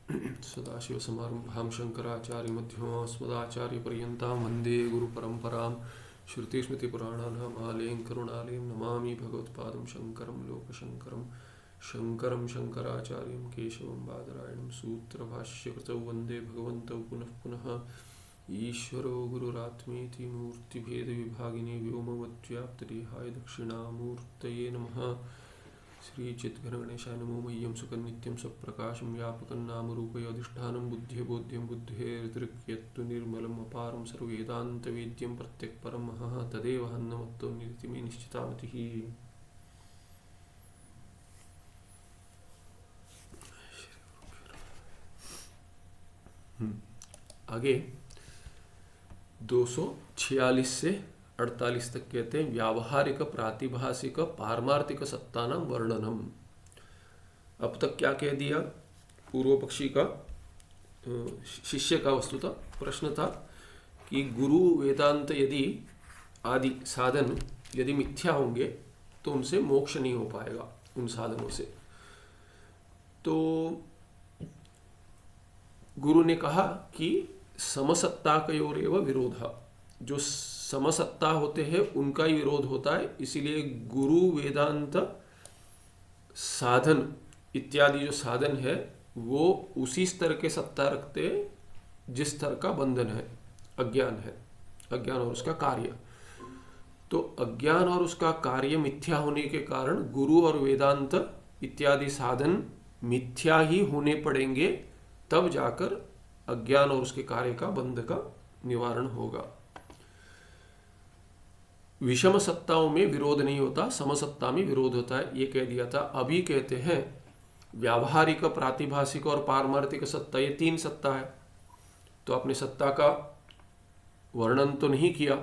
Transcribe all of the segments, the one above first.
सदाशिवसमारम्भां शङ्कराचार्यमध्यमाम् अस्मदाचार्यपर्यन्तां वन्दे गुरुपरम्परां श्रुतिस्मृतिपुराणानाम् आलयं करुणालयं नमामि भगवत्पादं शङ्करं लोकशङ्करं शङ्करं शङ्कराचार्यं केशवं बादरायणं सूत्रभाष्यकृतौ वन्दे भगवन्तौ पुनः पुनः ईश्वरो गुरुरात्मेति मूर्तिभेदविभागिने व्योमवद्व्याप्तदेहाय दक्षिणामूर्तये नमः। श्री चिद्घनगणेशाय नमो मह्यं सुखं नित्यं सप्रकाशं व्यापकं नामरूपय अधिष्ठानं बुद्धिर्बोध्यं बुद्धेर्दृक्यत्तु निर्मलम् अपारं सर्ववेदान्तवेद्यं प्रत्यक्परं महः तदेव हन्नमत्तो निरति मे निश्चितामतिः। आगे 246 से 48 तक कहते हैं व्यावहारिक प्रातिभासिक पारमार्थिक सत्तानां वर्णनम। अब तक क्या कह दिया? पूर्व पक्षी का शिष्य का वस्तुतः प्रश्न था कि गुरु वेदांत यदि आदि साधन यदि मिथ्या होंगे तो उनसे मोक्ष नहीं हो पाएगा उन साधनों से। तो गुरु ने कहा कि समसत्ताकयोरेव विरोध, जो समसत्ता होते हैं उनका ही विरोध होता है, इसीलिए गुरु वेदांत साधन इत्यादि जो साधन है वो उसी स्तर के सत्ता रखते हैं जिस स्तर का बंधन है, अज्ञान है, अज्ञान और उसका कार्य। तो अज्ञान और उसका कार्य मिथ्या होने के कारण गुरु और वेदांत इत्यादि साधन मिथ्या ही होने पड़ेंगे, तब जाकर अज्ञान और उसके कार्य का बंध का निवारण होगा। विषम सत्ताओं में विरोध नहीं होता, समसत्ता में विरोध होता है, ये कह दिया था। अभी कहते हैं व्यावहारिक प्रातिभासिक और पारमार्थिक सत्ता, ये 3 सत्ता है। तो आपने सत्ता का वर्णन तो नहीं किया,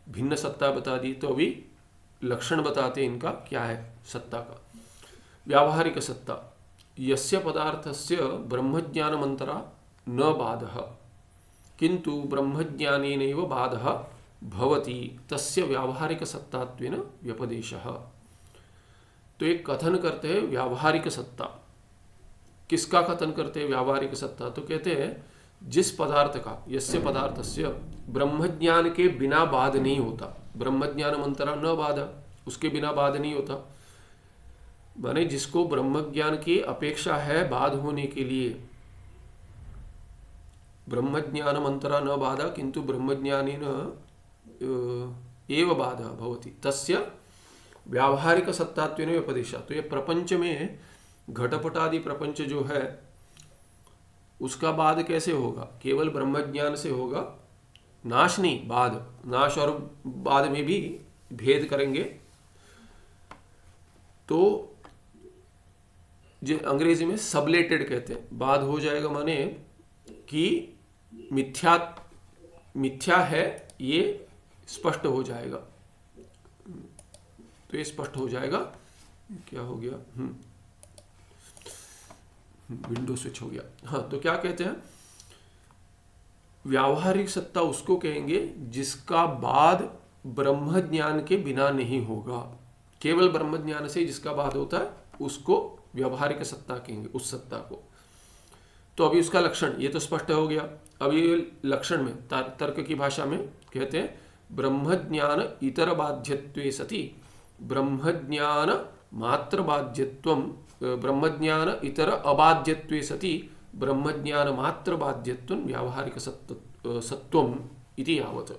भिन्न सत्ता बता दी, तो अभी लक्षण बताते इनका क्या है सत्ता का। व्यावहारिक सत्ता यस्य पदार्थस्य ब्रह्मज्ञानमंतरा न बाधः किंतु ब्रह्मज्ञानेनैव बाधः भवति तस्य व्यावहारिक सत्तात्वेन व्यपदेशः। तो एक कथन करते हैं व्यावहारिक सत्ता। किसका कथन करते हैं व्यावहारिक सत्ता? तो कहते हैं जिस पदार्थ का, यस्य पदार्थस्य ब्रह्मज्ञान के बिना बाध नहीं होता, ब्रह्मज्ञानमंतरा न बाधः, उसके बिना बाध नहीं होता, माने जिसको ब्रह्मज्ञान की अपेक्षा है बाध होने के लिए। ब्रह्मज्ञानमंतरा न बाधा किंतु ब्रह्मज्ञानेन एव बाधा भवति तस्य व्यावहारिक सत्तात्वेन व्यपदेशः। तो ये प्रपंच में घटपटादि प्रपंच जो है उसका बाध कैसे होगा? केवल ब्रह्मज्ञान से होगा, नाश नहीं, बाध। नाश और बाध में भी भेद करेंगे तो जो अंग्रेजी में सबलेटेड कहते हैं, बाध हो जाएगा माने कि मिथ्या है ये स्पष्ट हो जाएगा। तो ये स्पष्ट हो जाएगा। क्या हो गया? विंडो स्विच हो गया। हाँ, तो क्या कहते हैं व्यावहारिक सत्ता उसको कहेंगे जिसका बाध ब्रह्म ज्ञान के बिना नहीं होगा। केवल ब्रह्म ज्ञान से जिसका बाध होता है उसको व्यावहारिक सत्ता कहेंगे, उस सत्ता को। तो अभी उसका लक्षण ये तो स्पष्ट हो गया। अभी लक्षण में तर्क की भाषा में कहते हैं ब्रह्मज्ञान इतर बाध्यत्वे सति ब्रह्मज्ञान मात्र बाध्यत्वम, ब्रह्मज्ञान इतर अबाध्यत्वे सति ब्रह्मज्ञान मात्र बाध्यत्वम व्यावहारिक सत्वम इति यावत्।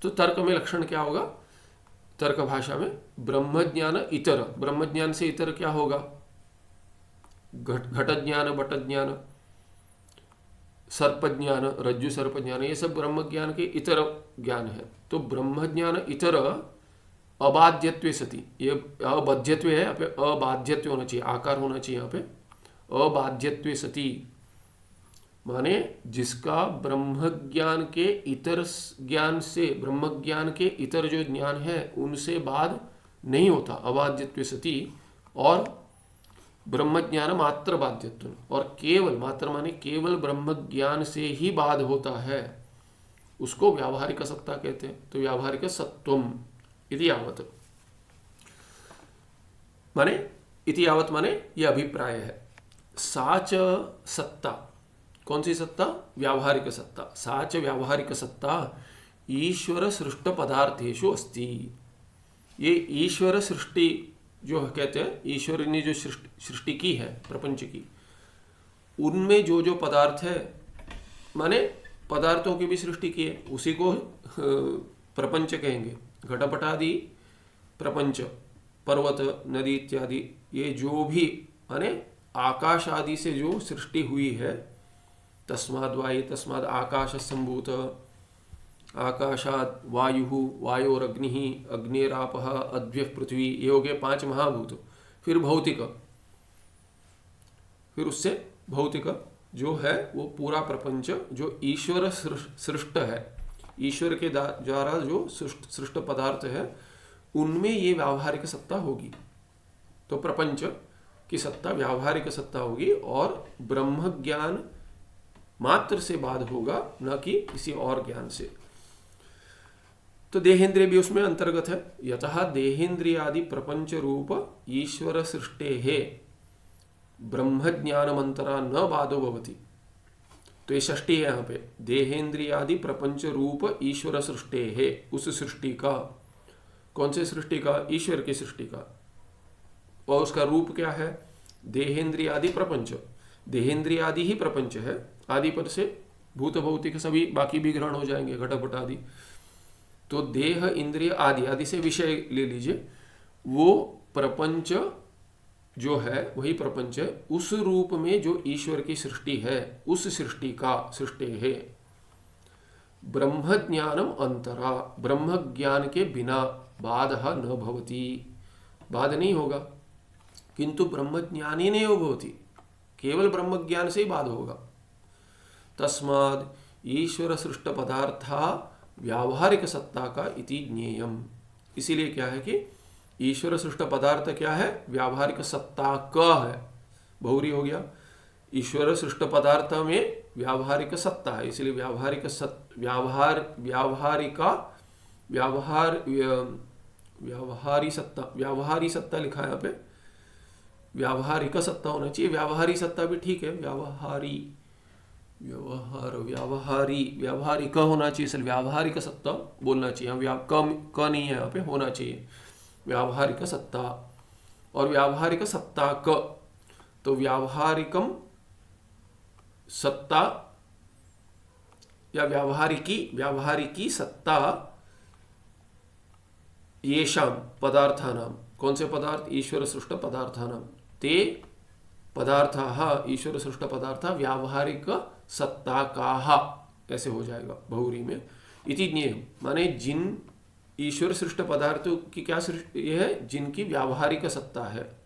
तो तर्क में लक्षण क्या होगा? तर्क भाषा में ब्रह्मज्ञान इतर, ब्रह्मज्ञान से इतर क्या होगा? घट ज्ञान, बट ज्ञान, सर्प ज्ञान, रज्जु सर्प ज्ञान, ये सब ब्रह्म ज्ञान के इतर ज्ञान है। तो ब्रह्म ज्ञान इतर अबाध्यत्वे सति, ये अबाध्यत्व है, यहाँ पे अबाध्यत्व होना चाहिए, आकार होना चाहिए यहाँ पे, अबाध्यत्वे सति माने जिसका ब्रह्म ज्ञान के इतर ज्ञान से, ब्रह्म ज्ञान के इतर जो ज्ञान है उनसे बाध नहीं होता, अबाध्यत्वे सति, और ब्रह्म ज्ञान मात्र बाध्यत्व, और केवल, मात्र माने केवल ब्रह्म ज्ञान से ही बाध होता है, उसको व्यावहारिक सत्ता कहते हैं। तो व्यावहारिक सत्वम इति यावत् माने, इति यावत् माने यह अभिप्राय है। साच सत्ता, कौन सी सत्ता? व्यावहारिक सत्ता। साच व्यावहारिक सत्ता ईश्वर सृष्ट पदार्थेषु अस्ति। ये ईश्वर सृष्टि जो कहते हैं, ईश्वर ने जो सृष्टि की है प्रपंच की, उनमें जो जो पदार्थ है, माने पदार्थों की भी सृष्टि की है, उसी को प्रपंच कहेंगे। घटपटादि प्रपंच, पर्वत नदी इत्यादि, ये जो भी माने आकाश आदि से जो सृष्टि हुई है, तस्माद् वायु तस्माद् आकाश संभूत, आकाशात् वायु वायोरग्निः अग्निरापः अद्भ्यः पृथ्वी, ये हो गए 5 महाभूत। फिर भौतिक, फिर उससे भौतिक जो है वो पूरा प्रपंच जो ईश्वर सृष्ट है, ईश्वर के द्वारा जो सृष्ट पदार्थ है, उनमें ये व्यावहारिक सत्ता होगी। तो प्रपंच की सत्ता व्यावहारिक सत्ता होगी और ब्रह्म ज्ञान मात्र से बाद होगा, न कि किसी और ज्ञान से। तो देहेंद्रिय भी उसमें अंतर्गत है। यतः देहेंद्रियादि प्रपंच रूप ईश्वर सृष्टे है ब्रह्म ज्ञानमंतरा न बाधो भवति। तो ये षष्ठी है यहाँ पे, देहेंद्रियादि प्रपंच रूप ईश्वर सृष्टे है, उस सृष्टि का, कौन से सृष्टि का? ईश्वर की सृष्टि का। और उसका रूप क्या है? देहेंद्रियादि प्रपंच। देहेंद्रियादि ही प्रपंच है, आदि पर से भूत भौतिक सभी बाकी भी ग्रहण हो जाएंगे, घटपट आदि। तो देह इंद्रिय आदि, आदि से विषय ले लीजिए, वो प्रपंच जो है वही प्रपंच है, उस रूप में जो ईश्वर की सृष्टि है, उस सृष्टि का सृष्टि है। ब्रह्म ज्ञानम अंतरा, ब्रह्म ज्ञान के बिना बाधः न भवति, बाध नहीं होगा। किंतु ब्रह्म ज्ञान ही नहीं भवति, केवल ब्रह्म ज्ञान से ही बाध होगा। तस्माद् ईश्वर सृष्ट पदार्था व्यावहारिक सत्ता का इति ज्ञेयम। इसीलिए क्या है कि ईश्वर सृष्ट पदार्थ क्या है? व्यावहारिक सत्ता का है, बहुरी हो गया। ईश्वर सृष्ट पदार्थ में व्यावहारिक सत्ता है, इसलिए व्यावहारिक व्यावहारी सत्ता लिखा है यहाँ पे, व्यावहारिक सत्ता होना चाहिए। व्यावहारी सत्ता भी ठीक है, व्यावहारिक होना चाहिए, इसलिए व्यावहारिक सत्ता बोलना चाहिए। क नहीं है यहाँ पे, होना चाहिए व्यावहारिक सत्ता। और व्यावहारिक सत्ता क, तो व्यावहारिकम सत्ता या व्यावहारिकी सत्ता येषां पदार्थानां, कौन से पदार्थ? ईश्वर सृष्ट पदार्थानां, ते पदार्थाः ईश्वर सृष्ट पदार्थ व्यावहारिक सत्ता का, ऐसे हो जाएगा बहुरी में। इति ज्ञेयम, माने जिन ईश्वर सृष्ट पदार्थों की क्या सृष्टि है? जिनकी व्यावहारिक सत्ता है।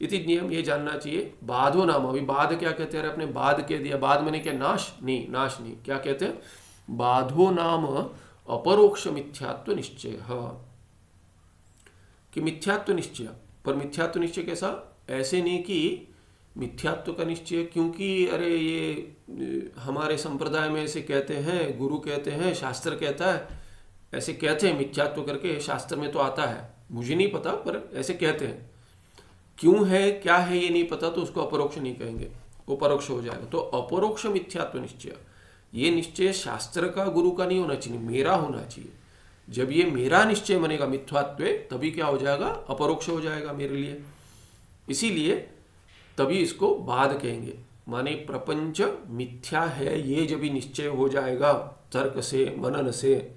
इति ज्ञेयम, ये जानना चाहिए। बाधो नाम, अभी बाध क्या कहते हैं? आपने बाध कह दिया, बाध मैंने क्या? नाश नहीं, नाश नहीं, क्या कहते हैं? बाधो नाम अपरोक्ष मिथ्यात्व निश्चय, कि मिथ्यात्व निश्चय। पर मिथ्यात्व निश्चय कैसा? ऐसे नहीं कि मिथ्यात्व का निश्चय क्योंकि अरे ये हमारे संप्रदाय में ऐसे कहते हैं, गुरु कहते हैं, शास्त्र कहता है, ऐसे कहते हैं मिथ्यात्व करके, शास्त्र में तो आता है, मुझे नहीं पता पर ऐसे कहते हैं। क्यों है, क्या है ये नहीं पता, तो उसको अपरोक्ष नहीं कहेंगे, वो परोक्ष हो जाएगा। तो अपरोक्ष मिथ्यात्व निश्चय, ये निश्चय शास्त्र का, गुरु का नहीं होना चाहिए, मेरा होना चाहिए। जब ये मेरा निश्चय बनेगा मिथ्यात्व, तभी क्या हो जाएगा? अपरोक्ष हो जाएगा मेरे लिए। इसीलिए तभी इसको बाध कहेंगे। माने प्रपंच मिथ्या है ये जब भी निश्चय हो जाएगा तर्क से, मनन से,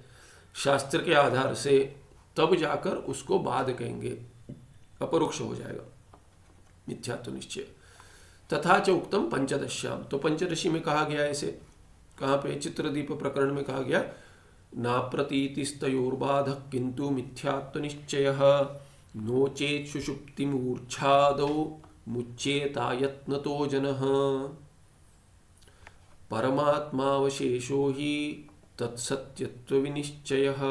शास्त्र के आधार से, तब जाकर उसको बाध कहेंगे, अपरोक्ष हो जाएगा मिथ्यात्व निश्चय। तथा च उक्तम पंचदश्याम, तो पंचदशी में कहा गया ऐसे, कहाँ पे? चित्रदीप प्रकरण में कहा गया, नाप्रतीतिस्तयोर्बाधः किंतु मिथ्यात्व निश्चयः नो चेत् सुषुप्ति मूर्छादौ मुच्येतायत्नतो जनः परमात्मावशेषो हि तत्सत्यत्व विनिश्चयः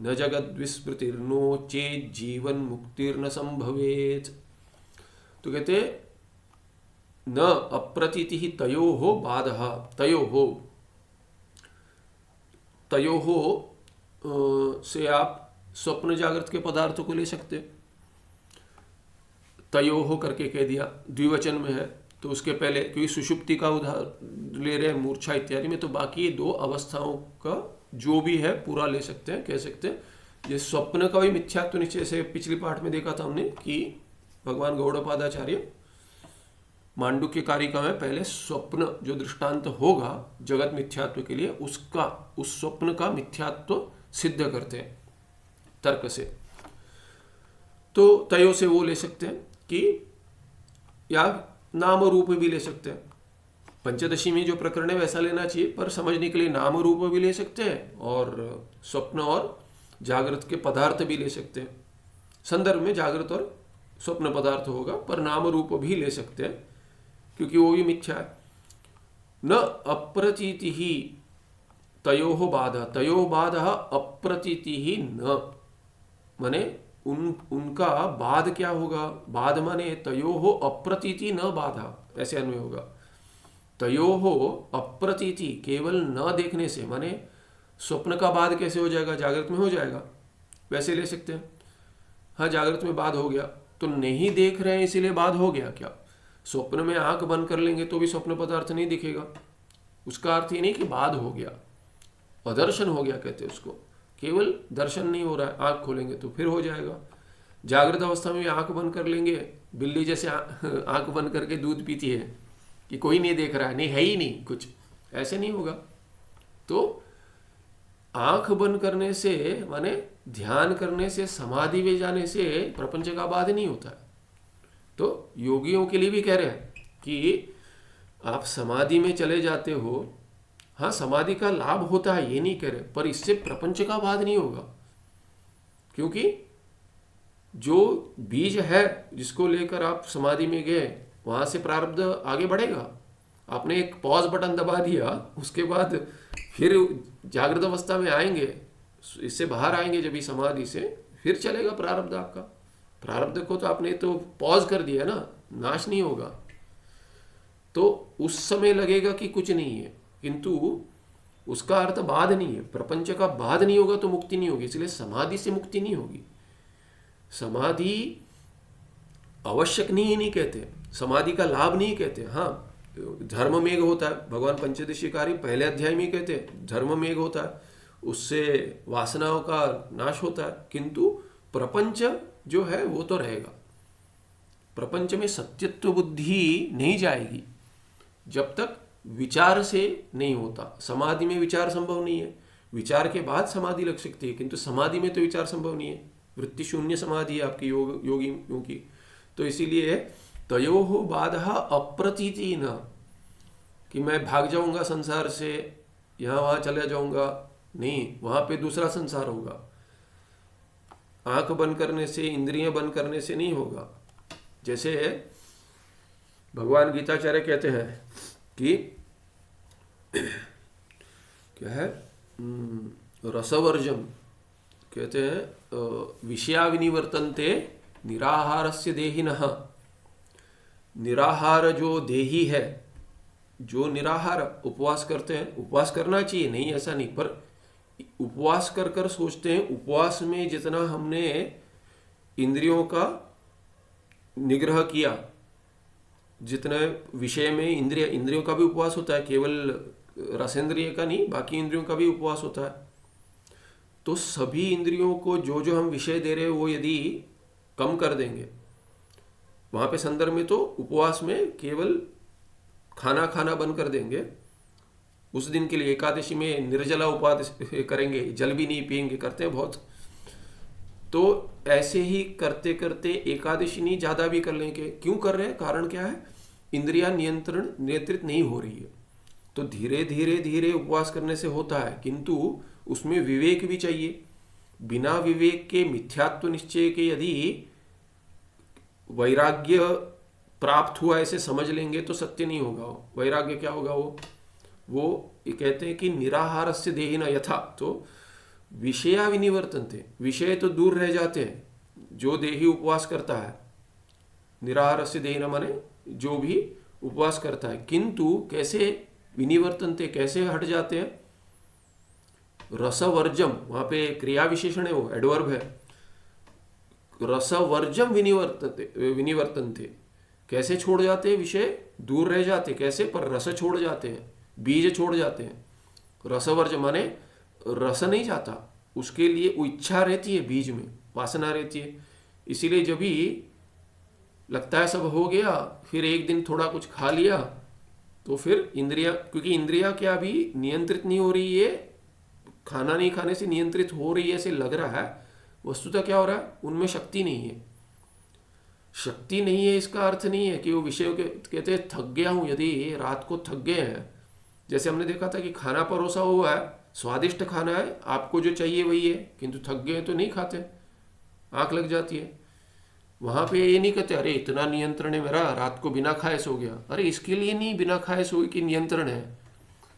न जगद्विस्मृतिर्नो चेत् जीवन मुक्तिर्न संभवेत्। तो कहते न अप्रतीति ही तयोः बाधः, तयोः से आप स्वप्न जागृत के पदार्थों को ले सकते, तयोः करके कह दिया, द्विवचन में है, तो उसके पहले, क्योंकि सुषुप्ति का उदाहरण ले रहे हैं मूर्छा इत्यादि में, तो बाकी ये 2 अवस्थाओं का जो भी है पूरा ले सकते हैं, कह सकते हैं। ये स्वप्न का भी मिथ्यात्व निश्चय से पिछली पाठ में देखा था हमने कि भगवान गौड़पादाचार्य मांडुक्य कारिका में पहले स्वप्न जो दृष्टांत होगा जगत मिथ्यात्व के लिए, उसका, उस स्वप्न का मिथ्यात्व सिद्ध करते हैं तर्क से। तो तयो से वो ले सकते हैं कि, या नाम रूप भी ले सकते हैं। पंचदशी में जो प्रकरण है वैसा लेना चाहिए, पर समझने के लिए नाम रूप भी ले सकते हैं और स्वप्न और जागृत के पदार्थ भी ले सकते हैं। संदर्भ में जागृत और स्वप्न पदार्थ होगा, पर नाम रूप भी ले सकते हैं क्योंकि वो भी मिथ्या है। न अप्रतीति ही तयोः बाधा, तयोः बाधा अप्रतीति ही न, माने उनका बाद क्या होगा? बाद माने तयोः अप्रतीति न बाधा, ऐसे अन्वय होगा। तयोः अप्रतीति, केवल न देखने से, माने स्वप्न का बाद कैसे हो जाएगा? जागृत में हो जाएगा, वैसे ले सकते हैं। हाँ, जागृत में बाद हो गया तो नहीं देख रहे हैं इसीलिए बाद हो गया क्या? स्वप्न में आंख बंद कर लेंगे तो भी स्वप्न पदार्थ नहीं दिखेगा, उसका अर्थ ये नहीं कि बाद हो गया, अदर्शन हो गया कहते हैं उसको। केवल दर्शन नहीं हो रहा है, आंख खोलेंगे तो फिर हो जाएगा। जागृत अवस्था में आंख बंद कर लेंगे, बिल्ली जैसे आंख बंद करके दूध पीती है कि कोई नहीं देख रहा है, नहीं है ही नहीं कुछ, ऐसे नहीं होगा। तो आंख बंद करने से, माने ध्यान करने से, समाधि में जाने से प्रपंच का बाध नहीं होता है। तो योगियों के लिए भी कह रहे हैं कि आप समाधि में चले जाते हो, हाँ समाधि का लाभ होता है ये नहीं कह रहे, पर इससे प्रपंच का बाध नहीं होगा, क्योंकि जो बीज है जिसको लेकर आप समाधि में गए वहां से प्रारब्ध आगे बढ़ेगा। आपने एक पॉज बटन दबा दिया, उसके बाद फिर जागृत अवस्था में आएंगे, इससे बाहर आएंगे जब भी समाधि से, फिर चलेगा प्रारब्ध आपका। प्रारब्ध को तो आपने तो पॉज कर दिया ना, नाश नहीं होगा। तो उस समय लगेगा कि कुछ नहीं है, किंतु उसका अर्थ बाध नहीं है। प्रपंच का बाध नहीं होगा तो मुक्ति नहीं होगी, इसलिए समाधि से मुक्ति नहीं होगी। समाधि आवश्यक नहीं कहते, समाधि का लाभ नहीं कहते। हाँ, धर्म मेघ होता है, भगवान पंचदशी कार्य पहले अध्याय में कहते हैं धर्म मेघ होता है, उससे वासनाओं का नाश होता है, किंतु प्रपंच जो है वो तो रहेगा। प्रपंच में सत्यत्व बुद्धि नहीं जाएगी जब तक विचार से नहीं होता। समाधि में विचार संभव नहीं है, विचार के बाद समाधि लग सकती है, किंतु समाधि में तो विचार संभव नहीं है। वृत्ति शून्य समाधि है आपकी योगियों की। तो इसीलिए तयोः बाधा अप्रतीति न, कि मैं भाग जाऊंगा संसार से, यहाँ वहाँ चला जाऊंगा, नहीं, वहाँ पे दूसरा संसार होगा। आंख बंद करने से, इंद्रियां बंद करने से नहीं होगा। जैसे भगवान गीताचार्य कहते हैं कि क्या है, रसवर्जम कहते हैं, विषया विनिवर्तन्ते निराहारस्य देहिनः। निराहार जो देही है, जो निराहार उपवास करते हैं, उपवास करना चाहिए, नहीं ऐसा नहीं, पर उपवास कर कर सोचते हैं उपवास में जितना हमने इंद्रियों का निग्रह किया, जितने विषय में इंद्रियों का भी उपवास होता है, केवल रसेंद्रिय का नहीं, बाकी इंद्रियों का भी उपवास होता है। तो सभी इंद्रियों को जो जो हम विषय दे रहे हैं वो यदि कम कर देंगे, वहां पे संदर्भ में तो उपवास में केवल खाना बंद कर देंगे, उस दिन के लिए एकादशी में निर्जला उपवास करेंगे, जल भी नहीं पिएंगे, करते हैं बहुत। तो ऐसे ही करते करते एकादशी नहीं ज्यादा भी कर लेंगे। क्यों कर रहे हैं? कारण क्या है? इंद्रियां नियंत्रित नहीं हो रही है। तो धीरे धीरे उपवास करने से होता है, किंतु उसमें विवेक भी चाहिए। बिना विवेक के मिथ्यात्व निश्चय के यदि वैराग्य प्राप्त हुआ ऐसे समझ लेंगे तो सत्य नहीं होगा। वैराग्य क्या होगा? वो ये कहते हैं कि निराहारस्य देहिना यथा, तो विषया विनिवर्तन्ते, विषय तो दूर रह जाते हैं जो देही उपवास करता है। निराहारस्य देहिना माने जो भी उपवास करता है, किंतु कैसे विनिवर्तन्ते, कैसे हट जाते हैं? रसवर्जम, वहां पे क्रिया विशेषण है, वो एडवर्ब है। रसवर्जम विनिवर्तन्ते, कैसे छोड़ जाते हैं? विषय दूर रह जाते, कैसे? पर रस छोड़ जाते हैं, बीज छोड़ जाते हैं। रसवर्ज माने रस नहीं जाता, उसके लिए वो इच्छा रहती है, बीज में वासना रहती है। इसीलिए जब भी लगता है सब हो गया, फिर एक दिन थोड़ा कुछ खा लिया, तो फिर इंद्रिया, क्योंकि इंद्रिया क्या अभी नियंत्रित नहीं हो रही है, खाना नहीं खाने से नियंत्रित हो रही है ऐसे लग रहा है, वस्तुतः क्या हो रहा है? उनमें शक्ति नहीं है। शक्ति नहीं है इसका अर्थ नहीं है कि वो विषयों के कहते हैं थक गया हूँ। यदि रात को थक गए हैं, जैसे हमने देखा था कि खाना परोसा हुआ है, स्वादिष्ट खाना है, आपको जो चाहिए वही है, किंतु थक गए तो नहीं खाते, आंख लग जाती है। वहाँ पे ये नहीं कहते अरे इतना नियंत्रण है मेरा, रात को बिना खाए सो गया। अरे इसके लिए नहीं बिना खाए सो कि नियंत्रण है,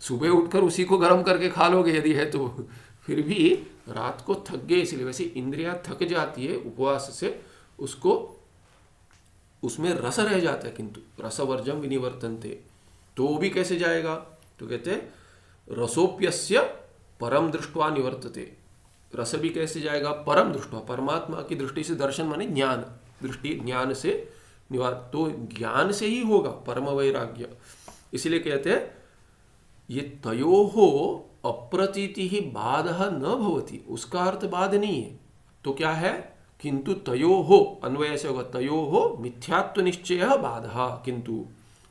सुबह उठकर उसी को गर्म करके खा लोगे यदि है तो। फिर भी रात को थक गए, इसलिए वैसे इंद्रियां थक जाती है उपवास से, उसको उसमें रस रह जाता है, किंतु रसवर्जम विनिवर्तन्ते। तो वो भी कैसे जाएगा? तो कहते हैं रसोप्यस्य परम दृष्ट्वा निवर्तते। रस भी कैसे जाएगा? परम दृष्ट्वा, परमात्मा की दृष्टि से। दर्शन माने ज्ञान, दृष्टि ज्ञान से निवार, तो ज्ञान से ही होगा परम वैराग्य। इसलिए कहते हैं ये तयोः अप्रतीति ही बाधः न भवति, उसका अर्थ बाध नहीं है। तो क्या है? किंतु तयोः, अन्वय से होगा तयोः मिथ्यात्व निश्चयः बाधः,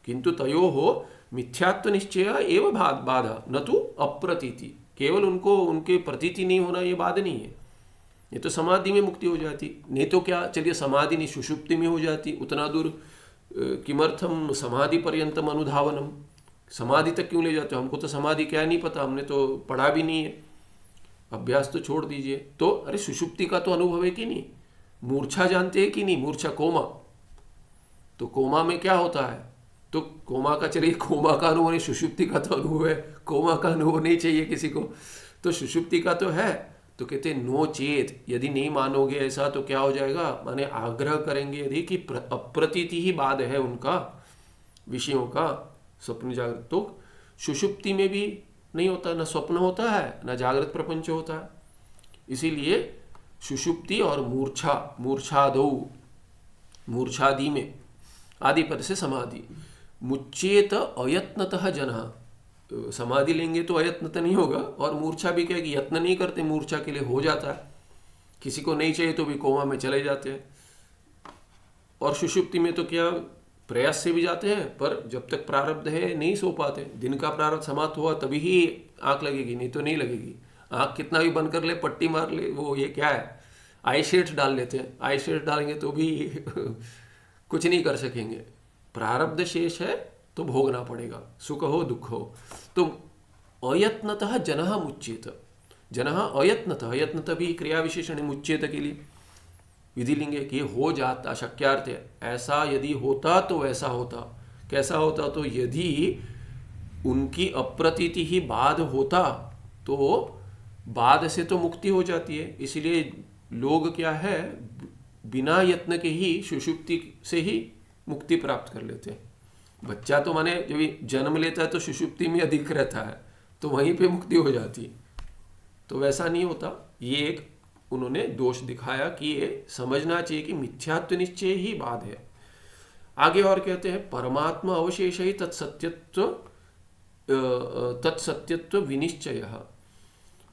किंतु तयोः मिथ्यात्व निश्चय एवं बाधा, न तो अप्रतीति। केवल उनको उनके प्रतीति नहीं होना ये बाध नहीं है। ये तो समाधि में मुक्ति हो जाती, नहीं तो क्या, चलिए समाधि नहीं सुषुप्ति में हो जाती। उतना दूर किमर्थम समाधि पर्यंतम अनुधावनम, समाधि तक क्यों ले जाते हो? हमको तो समाधि क्या नहीं पता, हमने तो पढ़ा भी नहीं है, अभ्यास तो छोड़ दीजिए। तो अरे सुषुप्ति का तो अनुभव है कि नहीं? मूर्छा जानते हैं कि नहीं? मूर्छा, कोमा, तो कोमा में क्या होता है? तो कोमा का, चलिए कोमा का अनुभव नहीं, सुषुप्ति का तो अनुभव है, कोमा का अनुभव नहीं चाहिए किसी को, तो सुषुप्ति का तो है। तो कहते हैं नो चेत, यदि नहीं मानोगे ऐसा तो क्या हो जाएगा? माने आग्रह करेंगे यदि कि अप्रतीति ही बाध है उनका विषयों का, स्वप्न जागृत। तो सुषुप्ति में भी नहीं होता, न स्वप्न होता है न जागृत प्रपंच होता है। इसीलिए सुषुप्ति और मूर्छा, मूर्छादौ, मूर्छादि में आदि पद से समाधि, मुच्चेत अयत्नतः जनः, समाधि लेंगे तो अयत्नत नहीं होगा। और मूर्छा भी क्या कि यत्न नहीं करते, मूर्छा के लिए हो जाता है, किसी को नहीं चाहिए तो भी कोमा में चले जाते हैं। और सुषुप्ति में तो क्या प्रयास से भी जाते हैं, पर जब तक प्रारब्ध है नहीं सो पाते। दिन का प्रारब्ध समाप्त हुआ तभी ही आंख लगेगी, नहीं तो नहीं लगेगी। आंख कितना भी बंद कर ले, पट्टी मार ले, वो ये क्या है, आई शेड्स डाल लेते हैं, आई शेड्स डालेंगे तो भी कुछ नहीं कर सकेंगे। प्रारब्ध शेष है तो भोगना पड़ेगा, सुख हो दुख हो। तो अयत्नतः जनः मुच्येत, जनः अयत्नतः, अयत्नतः भी क्रिया विशेषण है मुच्येत के लिए, विधिलिंग है कि हो जाता, शक्यार्थ है। ऐसा यदि होता तो वैसा होता, कैसा होता? तो यदि उनकी अप्रतीति ही बाध होता तो बाध से तो मुक्ति हो जाती है। इसीलिए लोग क्या है, बिना यत्न के ही सुषुप्ति से ही मुक्ति प्राप्त कर लेते हैं। बच्चा तो माने जब जन्म लेता है तो सुषुप्ति में अधिक रहता है, तो वहीं पे मुक्ति हो जाती है। तो वैसा नहीं होता। ये एक उन्होंने दोष दिखाया कि ये समझना चाहिए कि मिथ्यात्व निश्चय ही बाध है। आगे और कहते हैं परमात्मा अवशेष ही तत्सत्यत्व विनिश्चय।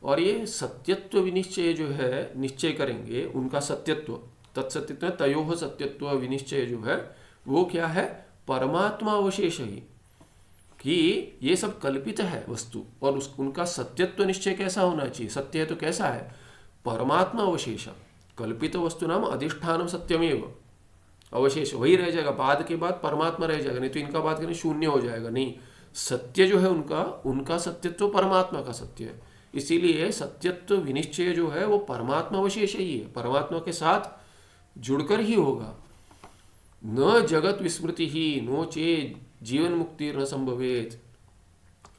और ये सत्यत्व विनिश्चय जो है, निश्चय करेंगे उनका सत्यत्व, तत्सत्यत्व तयोः सत्यत्व विनिश्चय जो है वो क्या है? परमात्मा अवशेष ही, कि ये सब कल्पित है वस्तु, और उनका सत्यत्व निश्चय कैसा होना चाहिए? सत्य है तो कैसा है? परमात्मा अवशेष, कल्पित वस्तु नाम अधिष्ठानम सत्यमेव, अवशेष वही रह जाएगा, बाद के बाद परमात्मा रह जाएगा, नहीं तो इनका बात करें शून्य हो जाएगा। नहीं, सत्य जो है उनका सत्यत्व परमात्मा का सत्य है। इसीलिए सत्यत्व विनिश्चय जो है वो परमात्मा अवशेष ही है, परमात्मा के साथ जुड़कर ही होगा। न जगत विस्मृति ही नो चे जीवन मुक्ति न संभवेत।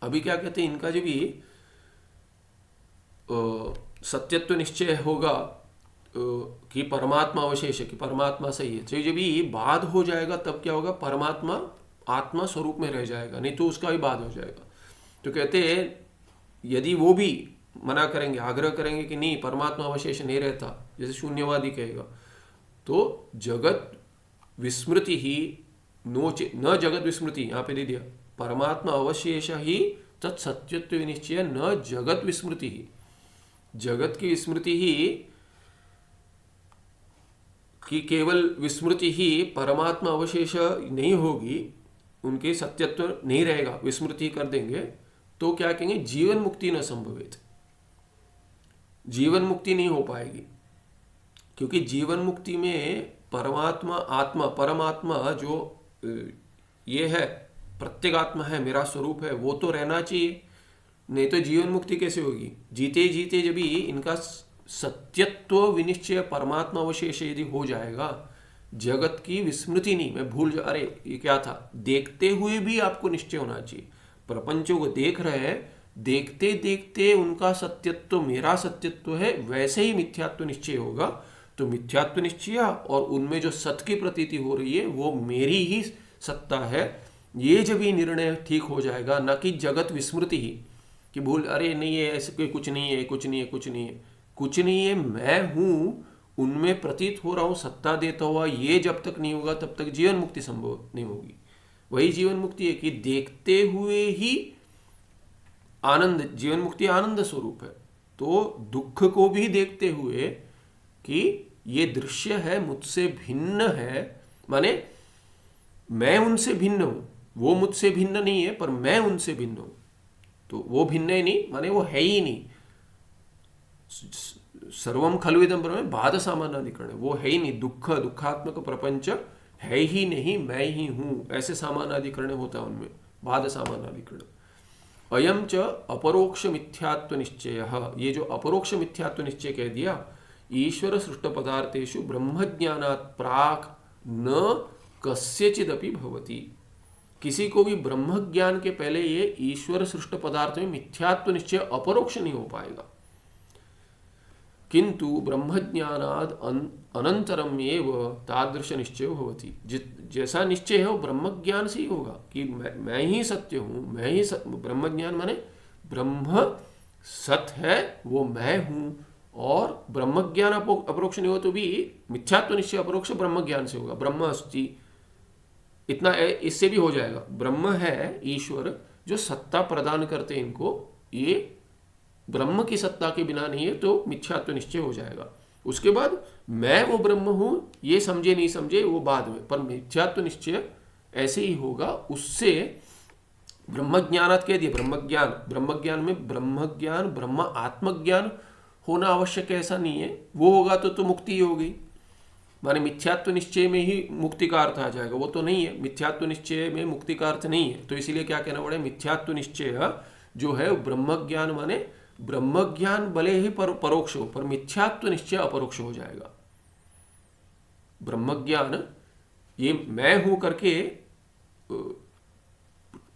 अभी क्या कहते हैं, इनका जो भी सत्यत्व निश्चय होगा कि परमात्मा अवशेष है, कि परमात्मा सही है, तो जब भी बाध हो जाएगा तब क्या होगा? परमात्मा आत्मा स्वरूप में रह जाएगा, नहीं तो उसका भी बाध हो जाएगा। तो कहते हैं यदि वो भी मना करेंगे, आग्रह करेंगे कि नहीं परमात्मा अवशेष नहीं रहता, जैसे शून्यवादी कहेगा, तो जगत विस्मृति ही न जगत विस्मृति, यहाँ पे दे दिया परमात्मा अवशेष ही तत्सत्यत्व विनिश्चय न जगत विस्मृति ही। जगत की विस्मृति ही कि केवल विस्मृति ही परमात्मा अवशेष नहीं होगी, उनके सत्यत्व नहीं रहेगा, विस्मृति कर देंगे तो क्या कहेंगे, जीवन मुक्ति न संभवित, जीवन मुक्ति नहीं हो पाएगी। क्योंकि जीवन मुक्ति में परमात्मा आत्मा परमात्मा जो ये है प्रत्येगात्मा है, मेरा स्वरूप है, वो तो रहना चाहिए, नहीं तो जीवन मुक्ति कैसे होगी। जीते जीते जब भी इनका सत्यत्व विनिश्चय परमात्मा अवशेष यदि हो जाएगा, जगत की विस्मृति नहीं, मैं भूल जा, अरे ये क्या था, देखते हुए भी आपको निश्चय होना चाहिए। प्रपंचों को देख रहे हैं, देखते देखते उनका सत्यत्व मेरा सत्यत्व है, वैसे ही मिथ्यात्व निश्चय होगा। तो मिथ्यात्व निश्चय और उनमें जो सत्य की प्रतीति हो रही है वो मेरी ही सत्ता है, ये जब ही निर्णय ठीक हो जाएगा, ना कि जगत विस्मृति ही कि भूल, अरे नहीं है ऐसे कोई, कुछ नहीं है, कुछ नहीं है, कुछ नहीं है, कुछ नहीं है, मैं हूँ, उनमें प्रतीत हो रहा हूँ सत्ता देता हुआ, ये जब तक नहीं होगा तब तक जीवन मुक्ति संभव नहीं होगी। वही जीवन मुक्ति है कि देखते हुए ही आनंद, जीवन मुक्ति आनंद स्वरूप है। तो दुख को भी देखते हुए कि ये दृश्य है, मुझसे भिन्न है, माने मैं उनसे भिन्न हूं, वो मुझसे भिन्न नहीं है पर मैं उनसे भिन्न हूं। तो वो भिन्न है नहीं, माने वो है ही नहीं। सर्वम खलविदम ब्रह्म बाध सामानाधिकरण, वो है ही नहीं, दुखात्मक प्रपंच है ही नहीं, मैं ही हूं, ऐसे सामानाधिकरण होता है उनमें, बाध सामानाधिकरण। अयम च अपरोक्ष मिथ्यात्व निश्चय, ये जो अपरोक्ष मिथ्यात्व निश्चय कह दिया, ईश्वर सृष्ट पदार्थेषु ब्रह्मज्ञानात् प्राक् न कस्यचिदपि भवति। किसी को भी ब्रह्म ज्ञान के पहले ये ईश्वर सृष्ट पदार्थ में मिथ्यात्व निश्चय अपरोक्ष नहीं हो पाएगा। किंतु ब्रह्मज्ञानाद अनंतरम एव तादृश निश्चय भवति। जैसा निश्चय है वो ब्रह्मज्ञान से ही होगा कि मैं ही सत्य हूँ, मैं ही ब्रह्मज्ञान माने ब्रह्म सत्य है, वो मैं हूँ। और ब्रह्मज्ञान अपरोक्ष नहीं हो तो भी मिथ्यात्व निश्चय अपरोक्ष ब्रह्मज्ञान से होगा। ब्रह्म अस्ति, इतना इससे भी हो जाएगा। ब्रह्म है ईश्वर जो सत्ता प्रदान करते हैं इनको, ये ब्रह्म की सत्ता के बिना नहीं है तो मिथ्यात्व निश्चय हो जाएगा। उसके बाद मैं वो ब्रह्म हूं, ये समझे नहीं समझे वो बाद में, पर मिथ्यात्व निश्चय ऐसे ही होगा। उससे ब्रह्मज्ञानात् कह दिया, ब्रह्मज्ञान में ब्रह्मज्ञान ब्रह्म आत्मज्ञान होना आवश्यक है ऐसा नहीं है, वो होगा तो मुक्ति होगी। माने मिथ्यात्व निश्चय में ही मुक्ति का अर्थ आ जाएगा, वो तो नहीं है, मिथ्यात्व निश्चय में मुक्ति का अर्थ नहीं है। तो इसीलिए क्या कहना पड़े, मिथ्यात्व निश्चय जो है ब्रह्मज्ञान माने ब्रह्मज्ञान भले ही परोक्ष हो पर मिथ्यात्व निश्चय अपरोक्ष हो जाएगा। ब्रह्मज्ञान ये मैं हूं करके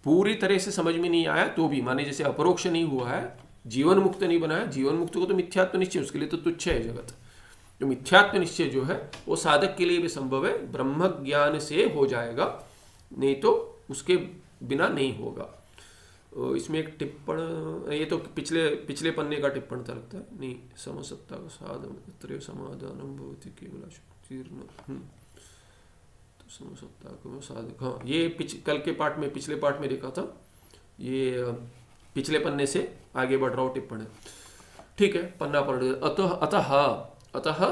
पूरी तरह से समझ में नहीं आया तो भी, माने जैसे अपरोक्ष नहीं हुआ है, जीवन मुक्त नहीं बनाया, जीवन मुक्त को तो मिथ्यात्व निश्चय उसके लिए तो तुच्छ है जगत। तो मिथ्यात्व निश्चय जो है वो साधक के लिए भी संभव है, ब्रह्म ज्ञान से हो जाएगा, नहीं तो उसके बिना नहीं होगा। इसमें एक टिप्पण, ये तो पिछले पन्ने का टिप्पण था लगता है, नहीं, समसत्ता का साधन त्रय समाधानम भवति केवल तीर्ण, तो समसत्ता का साधक, हाँ ये कल के पाठ में, पिछले पाठ में देखा था, ये पिछले पन्ने से आगे बढ़ रहा हूं टिप्पण है, ठीक है, पन्ना पढ़। अतः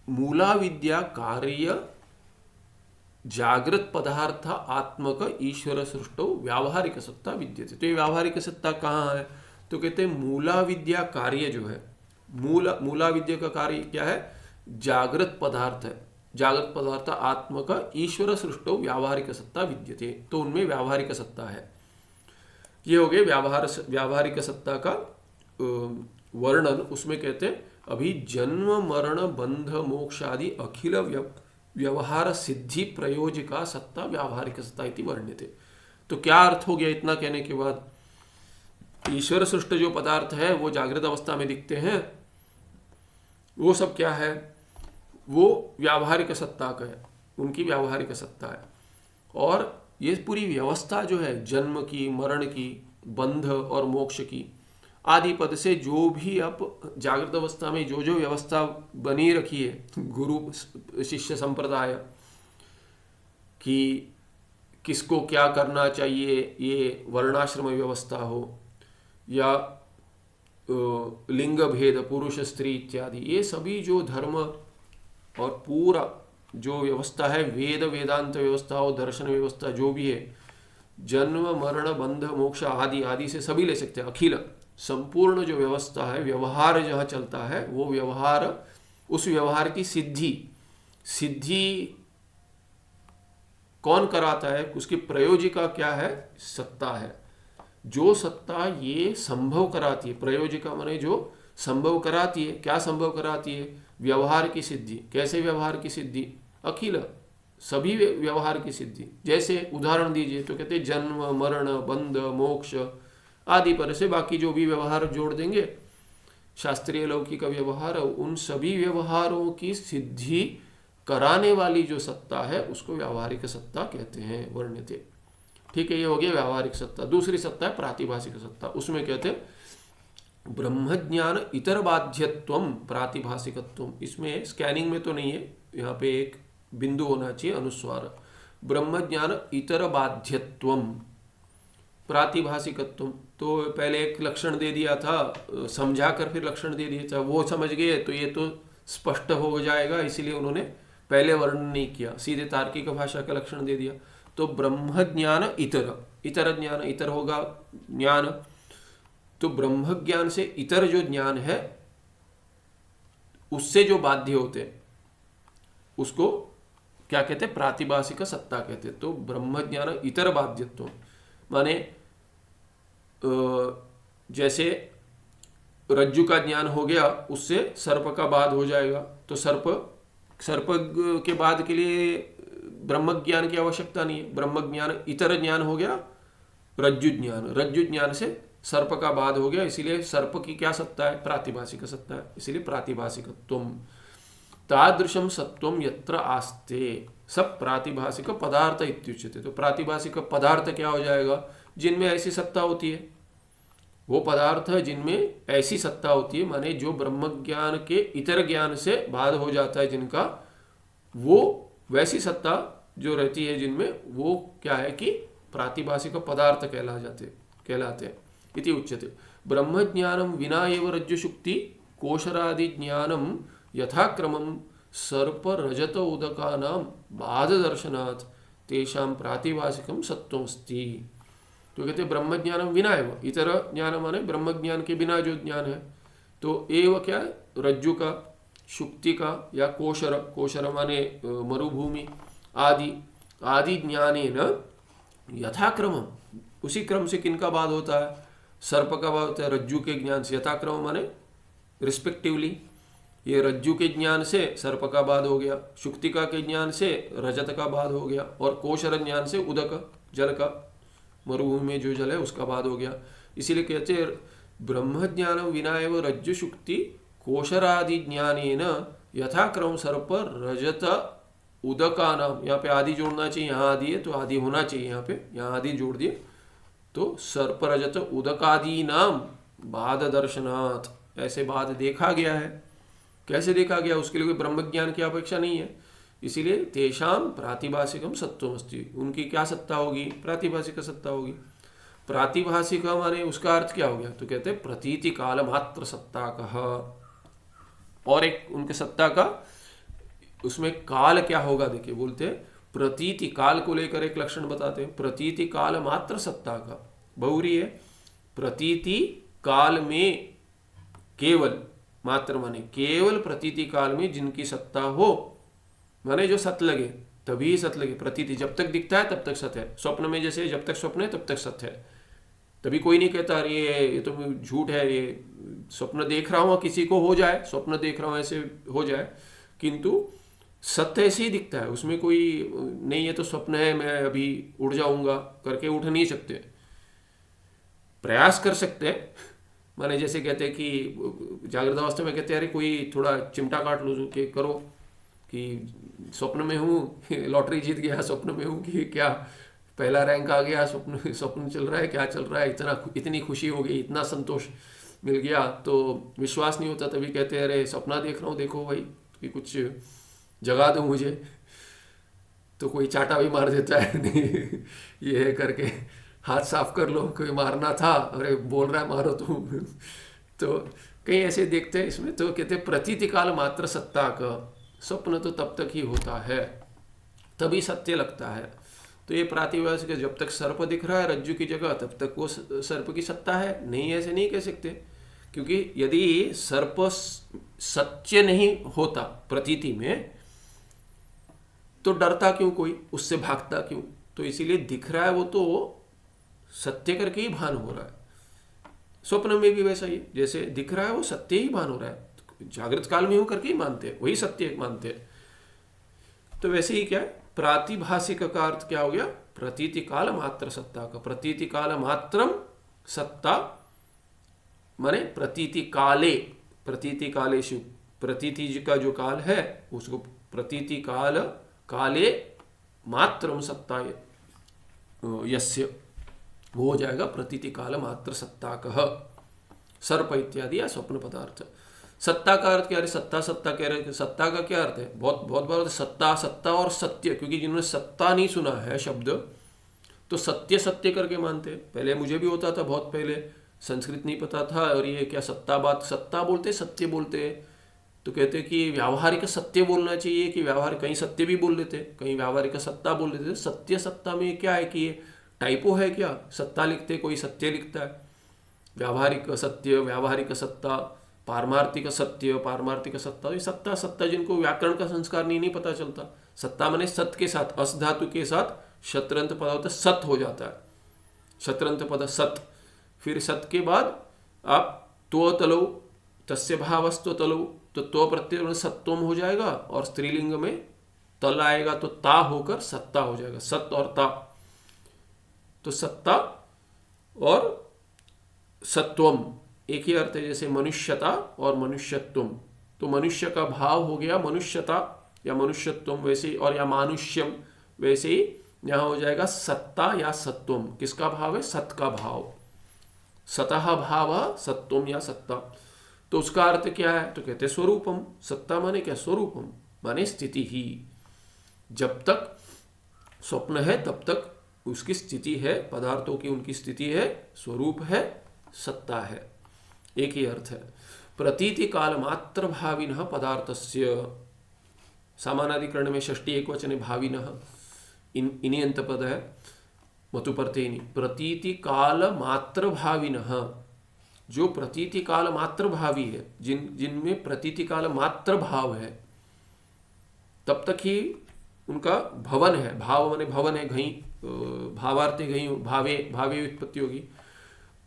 मूला विद्या कार्य जागृत पदार्थ आत्मक ईश्वर सृष्टो व्यावहारिक सत्ता विद्यते। तो ये व्यावहारिक सत्ता कहाँ है, तो कहते हैं मूला विद्या कार्य जो है, मूला विद्या का कार्य क्या है, जागृत पदार्थ है, जागृत पदार्थ आत्मक ईश्वर सृष्टो व्यावहारिक सत्ता विद्यते, तो उनमें व्यावहारिक सत्ता है। ये हो गए व्यावहारिक सत्ता का वर्णन। उसमें कहते हैं अभी जन्म मरण बंध मोक्ष आदि अखिल व्यवहार सिद्धि प्रयोजिका सत्ता व्यावहारिक सत्ता इति वर्ण्यते। तो क्या अर्थ हो गया इतना कहने के बाद, ईश्वर सृष्ट जो पदार्थ है वो जागृत अवस्था में दिखते हैं, वो सब क्या है, वो व्यावहारिक सत्ता का है, उनकी व्यावहारिक सत्ता है। और ये पूरी व्यवस्था जो है जन्म की, मरण की, बंध और मोक्ष की आदि पद से जो भी अब जागृत अवस्था में जो व्यवस्था बनी रखी है, गुरु शिष्य संप्रदाय, कि किसको क्या करना चाहिए, ये वर्णाश्रम व्यवस्था हो या लिंग भेद, पुरुष स्त्री इत्यादि, ये सभी जो धर्म और पूरा जो व्यवस्था है, वेद वेदांत व्यवस्था और दर्शन व्यवस्था जो भी है, जन्म मरण बंध मोक्ष आदि आदि से सभी ले सकते हैं। अखिल संपूर्ण जो व्यवस्था है, व्यवहार जहाँ चलता है, वो व्यवहार, उस व्यवहार की सिद्धि कौन कराता है, उसकी प्रयोजिका क्या है, सत्ता है। जो सत्ता ये संभव कराती है, प्रयोजिका माने जो संभव कराती है, क्या संभव कराती है, व्यवहार की सिद्धि। कैसे व्यवहार की सिद्धि, अखिल सभी व्यवहार की सिद्धि। जैसे उदाहरण दीजिए तो कहते हैं जन्म मरण बंध मोक्ष आदि पर से बाकी जो भी व्यवहार जोड़ देंगे, शास्त्रीय लौकिक व्यवहार, उन सभी व्यवहारों की सिद्धि कराने वाली जो सत्ता है उसको व्यावहारिक सत्ता कहते हैं, वर्ण्यते। ठीक है, ये हो गया व्यावहारिक सत्ता। दूसरी सत्ता है प्रातिभाषिक सत्ता। उसमें कहते हैं ब्रह्मज्ञान इतर बाध्यत्वम प्रातिभाषिकत्वम। इसमें स्कैनिंग में तो नहीं है, यहाँ पे एक बिंदु होना चाहिए, अनुस्वार। ब्रह्मज्ञान इतर बाध्यत्वम प्रातिभाषिकत्वम। तो पहले एक लक्षण दे दिया था, समझा कर फिर लक्षण दे दिया था, वो समझ गए तो ये तो स्पष्ट हो जाएगा, इसीलिए उन्होंने पहले वर्णन नहीं किया, सीधे तार्किक भाषा का लक्षण दे दिया। तो ब्रह्म ज्ञान इतर, इतर ज्ञान, इतर होगा ज्ञान, तो ब्रह्म ज्ञान से इतर जो ज्ञान है उससे जो बाध्य होते हैं उसको क्या कहते हैं, प्रातिभाषिक सत्ता कहते हैं। तो ब्रह्म ज्ञान इतर बाध्यत्व माने जैसे रज्जु का ज्ञान हो गया, उससे सर्प का बाध हो जाएगा, तो सर्प के बाद के लिए ब्रह्म ज्ञान की आवश्यकता नहीं है। ब्रह्म ज्ञान इतर ज्ञान हो गया रज्जु ज्ञान, रज्जु ज्ञान से सर्प का बाध हो गया, इसीलिए सर्प की क्या सत्ता है, प्रातिभाषिक सत्ता है, इसीलिए प्रातिभाषिकत्वम। तादृशम सत्वम यत्र आस्ते सब प्रातिभाषिक पदार्थ इत्युच्यते। तो प्रातिभाषिक पदार्थ क्या हो जाएगा, जिनमें ऐसी सत्ता होती है, वो पदार्थ जिनमें ऐसी सत्ता होती है, माने जो ब्रह्म ज्ञान के इतर ज्ञान से बाध हो जाता है जिनका, वो वैसी सत्ता जो रहती है जिनमें, वो क्या है कि प्रातिभाषिक पदार्थ कहलाते हैं। इति उच्यते। ब्रह्म ज्ञानम विना एव रज्जु शुक्ति कोशरादि ज्ञानम यथाक्रमम सर्प रजत उदकानाम बाध दर्शनात् तेषां प्रातिभाषिकम सत्वमस्ति। तो कहते ब्रह्म ज्ञानम विना एव, इतर ज्ञान माने ब्रह्म ज्ञान के बिना जो ज्ञान है, तो एव क्या है, रज्जु का, शुक्ति का या कोशर, कोशर माने मरुभूमि आदि ज्ञानेन यथाक्रम, उसी क्रम से किनका बाध होता है, सर्प का बाध होता है रज्जु के ज्ञान से। यथाक्रम माने रिस्पेक्टिवली, ये रज्जु के ज्ञान से सर्प का बाध हो गया, शुक्तिका के ज्ञान से रजत का बाध हो गया, और कोशर ज्ञान से उदक जल का, मरुभूमि में जो जल है उसका बाध हो गया। इसीलिए कहते हैं ब्रह्म ज्ञान विना एव रज्जु शुक्ति कोशरादि ज्ञानेन यथाक्रम सर्प रजत उदका नाम, यहाँ पे आदि जोड़ना चाहिए, यहाँ आदि है तो आदि होना चाहिए, यहाँ आदि जोड़ दिए, तो सर्प रजत उदकादि नाम बाध दर्शनात्, ऐसे बाध देखा गया है। कैसे देखा गया, उसके लिए कोई ब्रह्म ज्ञान की अपेक्षा नहीं है, इसीलिए तेषाम प्रातिभाषिकम सत्वमस्ति, उनकी क्या सत्ता होगी, प्रातिभाषिक सत्ता होगी। प्रातिभाषिक माने उसका अर्थ क्या हो गया, तो कहते हैं प्रतीति काल मात्र सत्ता कहा, और एक उनके सत्ता का उसमें काल क्या होगा, देखिए बोलते हैं प्रतीति काल को लेकर एक लक्षण बताते हैं, प्रतीति काल मात्र सत्ता का, बहुरी है, प्रतीति काल में केवल, मात्र माने केवल प्रतीति काल में जिनकी सत्ता हो, माने जो सत लगे तभी सत लगे, प्रतीति जब तक दिखता है तब तक सत है। स्वप्न में जैसे जब तक स्वप्न है तब तक सत है, तभी कोई नहीं कहता अरे ये तो झूठ है, ये स्वप्न देख रहा हूँ, किसी को हो जाए स्वप्न देख रहा हूँ ऐसे हो जाए, किंतु सत्य ऐसे ही दिखता है, उसमें कोई नहीं है तो स्वप्न है, मैं अभी उड़ जाऊंगा करके उठ नहीं सकते, प्रयास कर सकते हैं। माने जैसे कहते हैं कि जागृत अवस्था में कहते हैं अरे कोई थोड़ा चिमटा काट लो के करो, कि स्वप्न में हूँ, लॉटरी जीत गया स्वप्न में हूँ, कि क्या पहला रैंक आ गया, स्वप्न चल रहा है, क्या चल रहा है, इतनी खुशी हो गई, इतना संतोष मिल गया, तो विश्वास नहीं होता, तभी कहते हैं अरे सपना देख रहा हूँ, देखो भाई कि कुछ जगा दो मुझे। तो कोई चाटा भी मार देता है, नहीं ये है करके हाथ साफ कर लो, कोई मारना था, अरे बोल रहा है मारो तुम तो कहीं ऐसे देखते हैं इसमें, तो कहते हैं प्रतीति काल मात्र सत्ता का, स्वप्न तो तब तक ही होता है, तभी सत्य लगता है। तो ये प्रातिभासिक, जब तक सर्प दिख रहा है रज्जु की जगह, तब तक वो सर्प की सत्ता है, नहीं ऐसे नहीं कह सकते, क्योंकि यदि सर्प सत्य नहीं होता प्रतीति में तो डरता क्यों कोई, उससे भागता क्यों? तो इसीलिए दिख रहा है वो तो सत्य करके ही भान हो रहा है। स्वप्न में भी वैसा ही, जैसे दिख रहा है वो सत्य ही भान हो रहा है, जागृत काल में हूं करके ही मानते हैं, वही सत्य मानते हैं। तो वैसे ही क्या है, प्रातिभासिक का अर्थ क्या हो गया, प्रतीति काल मात्र सत्ता का। प्रतीति काल मात्रम सत्ता माने प्रतीति काले, प्रतीति कालेषु, प्रतीति का जो काल है उसको प्रतीति काल काले मात्रम सत्ता यस्य, वो हो जाएगा प्रतीति काल मात्र सत्ता कह, सर्प इत्यादि या स्वप्न पदार्थ। सत्ता का अर्थ क्या है, सत्ता सत्ता कह रहे, सत्ता का क्या अर्थ है, बहुत बहुत बार सत्ता सत्ता और सत्य, क्योंकि जिन्होंने सत्ता नहीं सुना है शब्द तो सत्य सत्य करके मानते हैं। पहले मुझे भी होता था, बहुत पहले संस्कृत नहीं पता था, और ये क्या सत्ता बात, सत्ता बोलते सत्य बोलते, तो कहते कि व्यावहारिक सत्य बोलना चाहिए, कि व्यवहार कहीं सत्य भी बोल देते, कहीं व्यावहारिक सत्ता बोल देते। सत्य सत्ता में क्या है कि ये टाइपो है क्या, सत्ता लिखते कोई सत्य लिखता है, व्यावहारिक सत्य व्यावहारिक सत्ता, पारमार्थिक सत्य पारमार्थिक सत्ता। तो ये सत्ता सत्ता जिनको व्याकरण का संस्कार नहीं पता चलता, सत्ता माने सत के साथ, अस धातु के साथ शत्रंत पद होता है, सत हो जाता है, शत्रंत पद सत। फिर सत के बाद आप त्व तलो तस्य भावस्त्व तलो, तो त्व प्रत्यय सत्वम हो जाएगा, और स्त्रीलिंग में तल आएगा तो ता होकर सत्ता हो जाएगा, सत और ता। तो सत्ता और सत्वम एक ही अर्थ है, जैसे मनुष्यता और मनुष्यत्वम, तो मनुष्य का भाव हो गया मनुष्यता या मनुष्यत्वम वैसे, और या मानुष्यम वैसे ही यहाँ हो जाएगा सत्ता या सत्वम। किसका भाव है, सत का भाव, सतः भाव सत्वम या सत्ता। तो उसका अर्थ क्या है, तो कहते स्वरूपम, सत्ता माने क्या, स्वरूपम माने स्थिति ही, जब तक स्वप्न है तब तक उसकी स्थिति है, पदार्थों की उनकी स्थिति है, स्वरूप है, सत्ता है, एक ही अर्थ है। प्रतीति काल मात्र भाविनः पदार्थस्य, सामानाधिकरण में षष्ठी एक वचने भाविनः, इन्हीं अंत पद है मतुपर्तेनी। प्रतीति काल मात्र भाविनः, जो प्रतीति काल मात्र भावी है, जिनमें प्रतीति काल मात्र भाव है, तब तक ही उनका भवन है, भाव माने भवन है, घई भावार्थे घई भावे भावे उत्पत्ति होगी।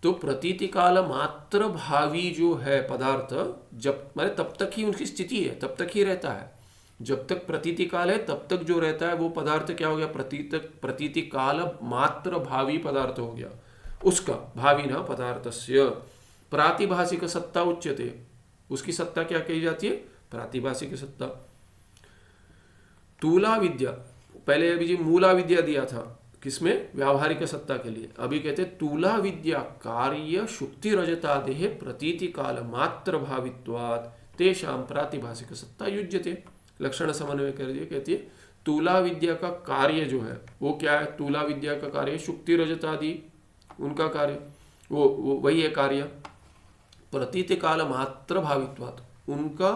तो प्रतीति काल मात्र भावी जो है पदार्थ, जब माने तब तक ही उनकी स्थिति है, तब तक ही रहता है, जब तक प्रतीति काल है तब तक जो रहता है वो पदार्थ क्या हो गया, प्रतीति काल मात्र भावी पदार्थ हो गया, उसका भावी न पदार्थस्य। प्रातिभासिक सत्ता उच्यते, उसकी सत्ता क्या कही जाती है, प्रातिभासिक सत्ता। तूला विद्या, पहले अभी जी मूला विद्या दिया था किसमें, व्यावहारिक सत्ता के लिए, अभी कहते तूला विद्या कार्य शुक्ति रजतादेह प्रतीति काल मात्र भावित्वात् तेषां प्रातिभासिक सत्ता युज्यते। लक्षण समन्वय कर दिए, कहती है तूला विद्या का कार्य जो है वो क्या है, तूला विद्या का कार्य शुक्ति रजतादि उनका कार्य, वो वही है कार्य। प्रतीति काल मात्र भावित्वात्, उनका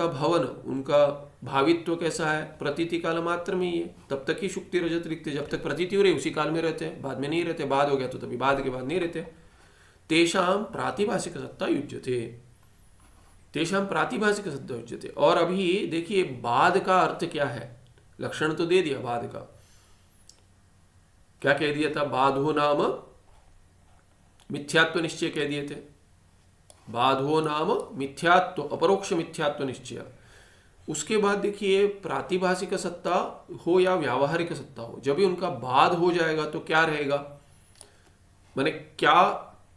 भवन, उनका भावित्व कैसा है, प्रतीति काल मात्र में ही है, तब तक ही शुक्ति रजत लिखते, जब तक प्रतीति हो रही उसी काल में रहते हैं, बाद में नहीं रहते, बाद हो गया तो तभी बाद के बाद नहीं रहते। तेषां प्रातिभासिक सत्ता युज्यते, तेषां प्रातिभासिक सत्ता युज्यते। और अभी देखिए बाद का अर्थ क्या है, लक्षण तो दे दिया बाद का, क्या कह दिया था, बाधो नाम मिथ्यात्व निश्चय कह दिए थे, बाधो नाम मिथ्यात्व अपरोक्ष मिथ्यात्व निश्चय। उसके बाद देखिए प्रातिभासिक सत्ता हो या व्यावहारिक सत्ता हो, जब भी उनका बाद हो जाएगा तो क्या रहेगा, माने क्या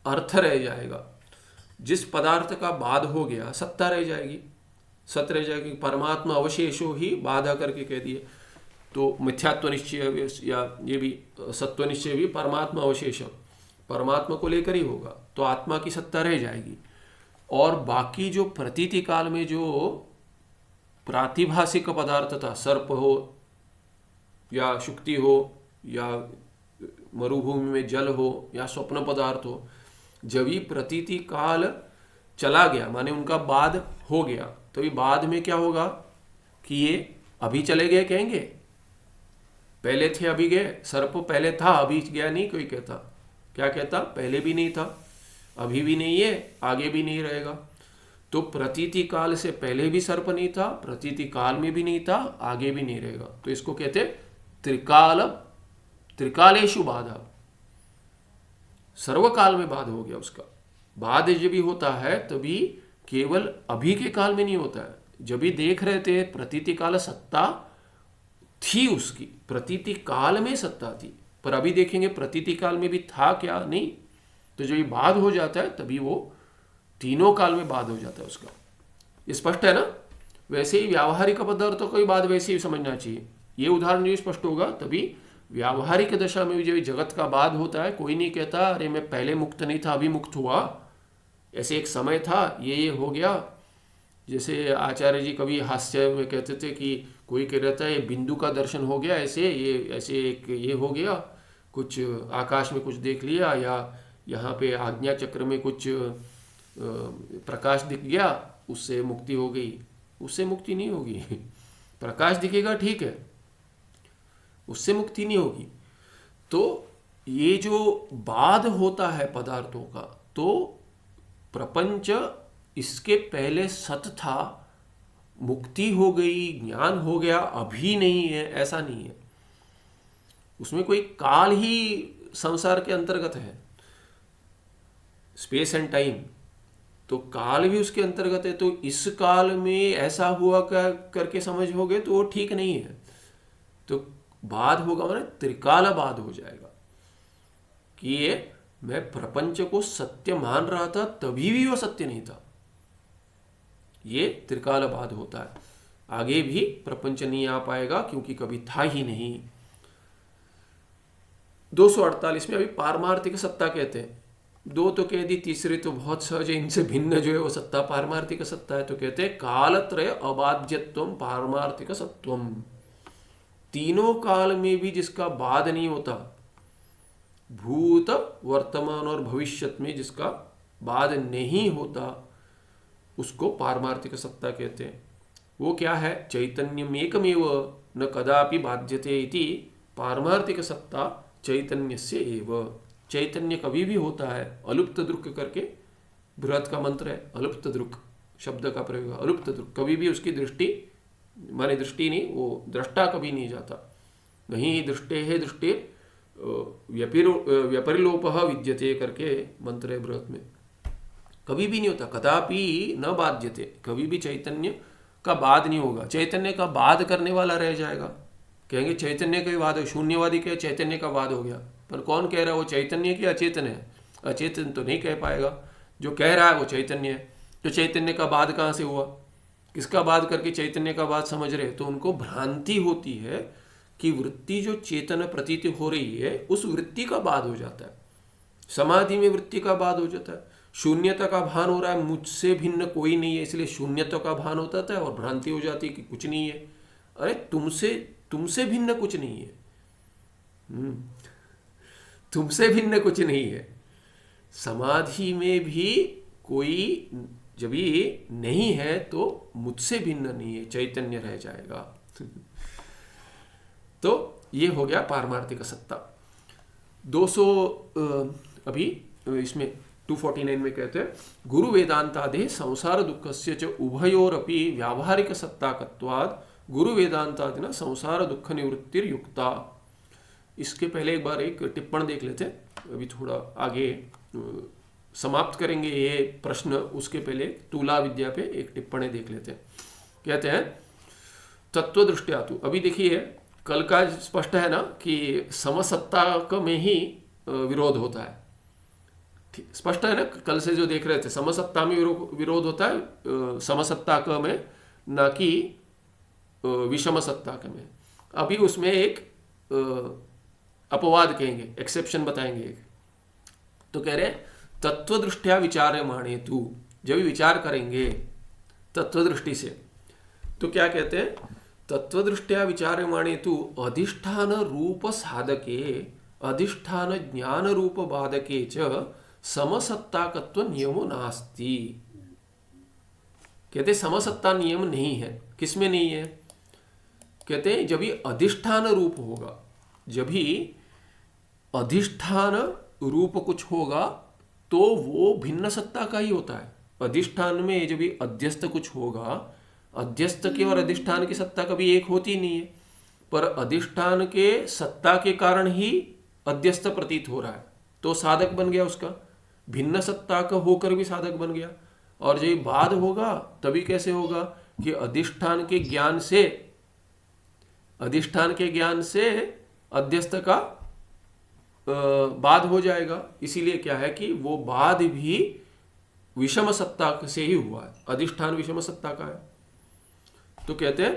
अर्थ रह जाएगा, जिस पदार्थ का बाद हो गया सत्ता रह जाएगी, सत्य रह जाएगी, परमात्मा अवशेषो ही बाधा करके कह दिए, तो मिथ्यात्व निश्चय या ये भी सत्व निश्चय भी परमात्मा अवशेष, परमात्मा को लेकर ही होगा, तो आत्मा की सत्ता रह जाएगी। और बाकी जो प्रतीति काल में जो प्रातिभाषिक पदार्थ था, सर्प हो या शुक्ति हो या मरुभूमि में जल हो या स्वप्न पदार्थ हो, जब ही प्रतीति काल चला गया माने उनका बाद हो गया, तो ये बाद में क्या होगा कि ये अभी चले गए कहेंगे, पहले थे अभी गए। सर्प पहले था अभी गया नहीं कोई कहता, क्या कहता, पहले भी नहीं था, अभी भी नहीं है, आगे भी नहीं रहेगा। तो प्रतीति काल से पहले भी सर्प नहीं था, प्रतीति काल में भी नहीं था, आगे भी नहीं रहेगा। तो इसको कहते त्रिकालेषु बाधा, सर्वकाल में बाध हो गया उसका। बाध जब भी होता है तभी केवल अभी के काल में नहीं होता है। जब भी देख रहे थे प्रतीति काल सत्ता थी उसकी, प्रतीति काल में सत्ता थी, पर अभी देखेंगे प्रतीति काल में भी था क्या, नहीं। तो जब ये बाध हो जाता है तभी वो तीनों काल में बाध हो जाता है उसका। ये स्पष्ट है ना। वैसे ही व्यावहारिक पदार्थों को भी बाध वैसे ही समझना चाहिए। ये उदाहरण जो स्पष्ट होगा तभी व्यावहारिक दशा में भी जब जगत का बाध होता है, कोई नहीं कहता अरे मैं पहले मुक्त नहीं था अभी मुक्त हुआ, ऐसे एक समय था ये हो गया। जैसे आचार्य जी कभी हास्य में कहते थे कि कोई कह रहा था ये बिंदु का दर्शन हो गया, ऐसे एक ये हो गया, कुछ आकाश में कुछ देख लिया, या यहाँ पे आज्ञा चक्र में कुछ प्रकाश दिख गया, उससे मुक्ति हो गई। उससे मुक्ति नहीं होगी। प्रकाश दिखेगा ठीक है, उससे मुक्ति नहीं होगी। तो ये जो बाध होता है पदार्थों का, तो प्रपंच इसके पहले सत था, मुक्ति हो गई, ज्ञान हो गया, अभी नहीं है, ऐसा नहीं है। उसमें कोई काल ही संसार के अंतर्गत है, स्पेस एंड टाइम, तो काल भी उसके अंतर्गत है। तो इस काल में ऐसा हुआ करके समझोगे तो वो ठीक नहीं है। तो बाध होगा माने त्रिकाल बाध हो जाएगा कि ये मैं प्रपंच को सत्य मान रहा था तभी भी वो सत्य नहीं था, ये त्रिकाल बाध होता है। आगे भी प्रपंच नहीं आ पाएगा क्योंकि कभी था ही नहीं। 248 में अभी पारमार्थिक सत्ता कहते हैं। दो तो कह दी, तीसरी तो बहुत सहज है, इनसे भिन्न जो है वो सत्ता पारमार्थिक सत्ता है। तो कहते हैं कालत्रय अबाध्यत्वम पारमार्थिक सत्वम, तीनों काल में भी जिसका बाध नहीं होता, भूत वर्तमान और भविष्य में जिसका बाध नहीं होता, उसको पारमार्थिक सत्ता कहते हैं। वो क्या है, चैतन्यम एकमेव न कदापि बाध्यते इति पारमार्थिक सत्ता चैतन्यस्य एव। चैतन्य कभी भी होता है, अलुप्त दृक् करके बृहत का मंत्र है, अलुप्त दृक् शब्द का प्रयोग, अलुप्त दृक्, कभी भी उसकी दृष्टि माने दृष्टि नहीं, वो दृष्टा कभी नहीं जाता। नहीं दृष्टे है दृष्टि व्यपरिलोप विद्यते करके मंत्र है बृहत में, कभी भी नहीं होता, कदापि न बाध्यते, कभी भी चैतन्य का बाध नहीं होगा। चैतन्य का बाध करने वाला रह जाएगा, कहेंगे चैतन्य का बाध हो, शून्यवादी कहे चैतन्य का बाध हो गया, पर कौन कह रहा है वो चैतन्य की अचेतन है? अचेतन तो नहीं कह पाएगा, जो कह रहा है वो चैतन्य है। तो चैतन्य का बाध कहाँ से हुआ, किसका बाध करके चैतन्य का बाध समझ रहे? तो उनको भ्रांति होती है कि वृत्ति जो चेतन प्रतीति हो रही है उस वृत्ति का बाध हो जाता है, समाधि में वृत्ति का बाध हो जाता है। शून्यता का भान हो रहा है, मुझसे भिन्न कोई नहीं है, इसलिए शून्यता का भान होता था और भ्रांति हो जाती है कि कुछ नहीं है। अरे तुमसे भिन्न कुछ नहीं है, तुमसे भिन्न कुछ नहीं है। समाधि में भी कोई जब ये नहीं है तो मुझसे भिन्न नहीं है, चैतन्य रह जाएगा। तो ये हो गया पारमार्थिक सत्ता। 200 अभी इसमें 249 में कहते हैं गुरु वेदांतादि संसार दुःखस्य च उभयोरपि व्यावहारिक सत्ताकत्वाद गुरु वेदांतादिना संसार दुःख निवृत्तिर युक्ता। इसके पहले एक बार एक टिप्पण देख लेते हैं, अभी थोड़ा आगे समाप्त करेंगे ये प्रश्न, उसके पहले तुला विद्या पे एक टिप्पणी देख लेते हैं। कहते हैं तत्व दृष्टिया तो, अभी देखिए कल का स्पष्ट है ना कि समसत्ता में ही विरोध होता है, स्पष्ट है ना। कल से जो देख रहे थे समसत्ता में विरोध होता है, समसत्ता में, ना कि विषम सत्ता में। अभी उसमें एक अपवाद कहेंगे, एक्सेप्शन बताएंगे एक। तो कह रहे तत्व दृष्टिया विचार्यमाणे तू, जब विचार करेंगे तत्व दृष्टि से, तो क्या कहते हैं, तत्वदृष्टया विचार्यमाणे तु अधिष्ठान रूप साधके अधिष्ठान ज्ञान रूप बाधके च समसत्ताकत्व नियमो नास्ति। कहते समसत्ता नियम नहीं है। किसमें नहीं है? कहते हैं जब भी अधिष्ठान रूप होगा, जब भी अधिष्ठान रूप कुछ होगा तो वो भिन्न सत्ता का ही होता है। अधिष्ठान में जब भी अध्यस्त कुछ होगा, अध्यस्त के और अधिष्ठान की सत्ता कभी एक होती नहीं है, पर अधिष्ठान के सत्ता के कारण ही अध्यस्त प्रतीत हो रहा है, तो साधक बन गया उसका, भिन्न सत्ता का होकर भी साधक बन गया। और जब बाद होगा तभी कैसे होगा कि अधिष्ठान के ज्ञान से अध्यस्त का बाद हो जाएगा। इसीलिए क्या है कि वो बाद भी विषम सत्ता से ही हुआ है, अधिष्ठान विषम सत्ता का है। तो कहते हैं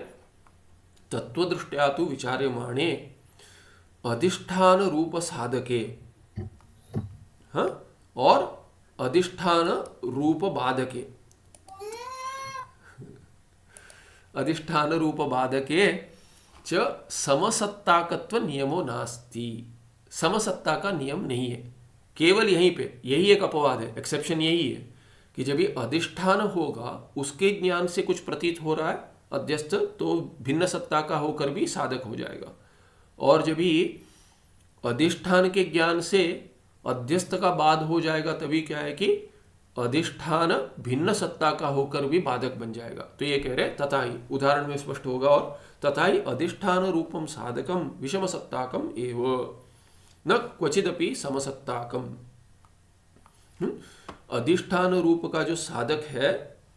तत्वदृष्टया तु विचार्यमाणे अधिष्ठान रूप साधके, हाँ, और अधिष्ठान रूप बाधके, अधिष्ठान रूप बाधके च समसत्ताकत्व नियमो नास्ति। समसत्ता का नियम नहीं है। केवल यहीं पे यही एक अपवाद है, एक्सेप्शन यही है कि जब ये अधिष्ठान होगा उसके ज्ञान से कुछ प्रतीत हो रहा है अध्यस्त, तो भिन्न सत्ता का होकर भी साधक हो जाएगा। और जब भी अधिष्ठान के ज्ञान से अध्यस्त का बाद हो जाएगा तभी क्या है कि अधिष्ठान भिन्न सत्ता का होकर भी बाधक बन जाएगा। तो ये कह रहे तथा ही, उदाहरण में स्पष्ट होगा, और तथा ही अधिष्ठान रूपम साधकम विषम सत्ताकम एव न क्वचिदपि समसत्ताकम। अधिष्ठान रूप का जो साधक है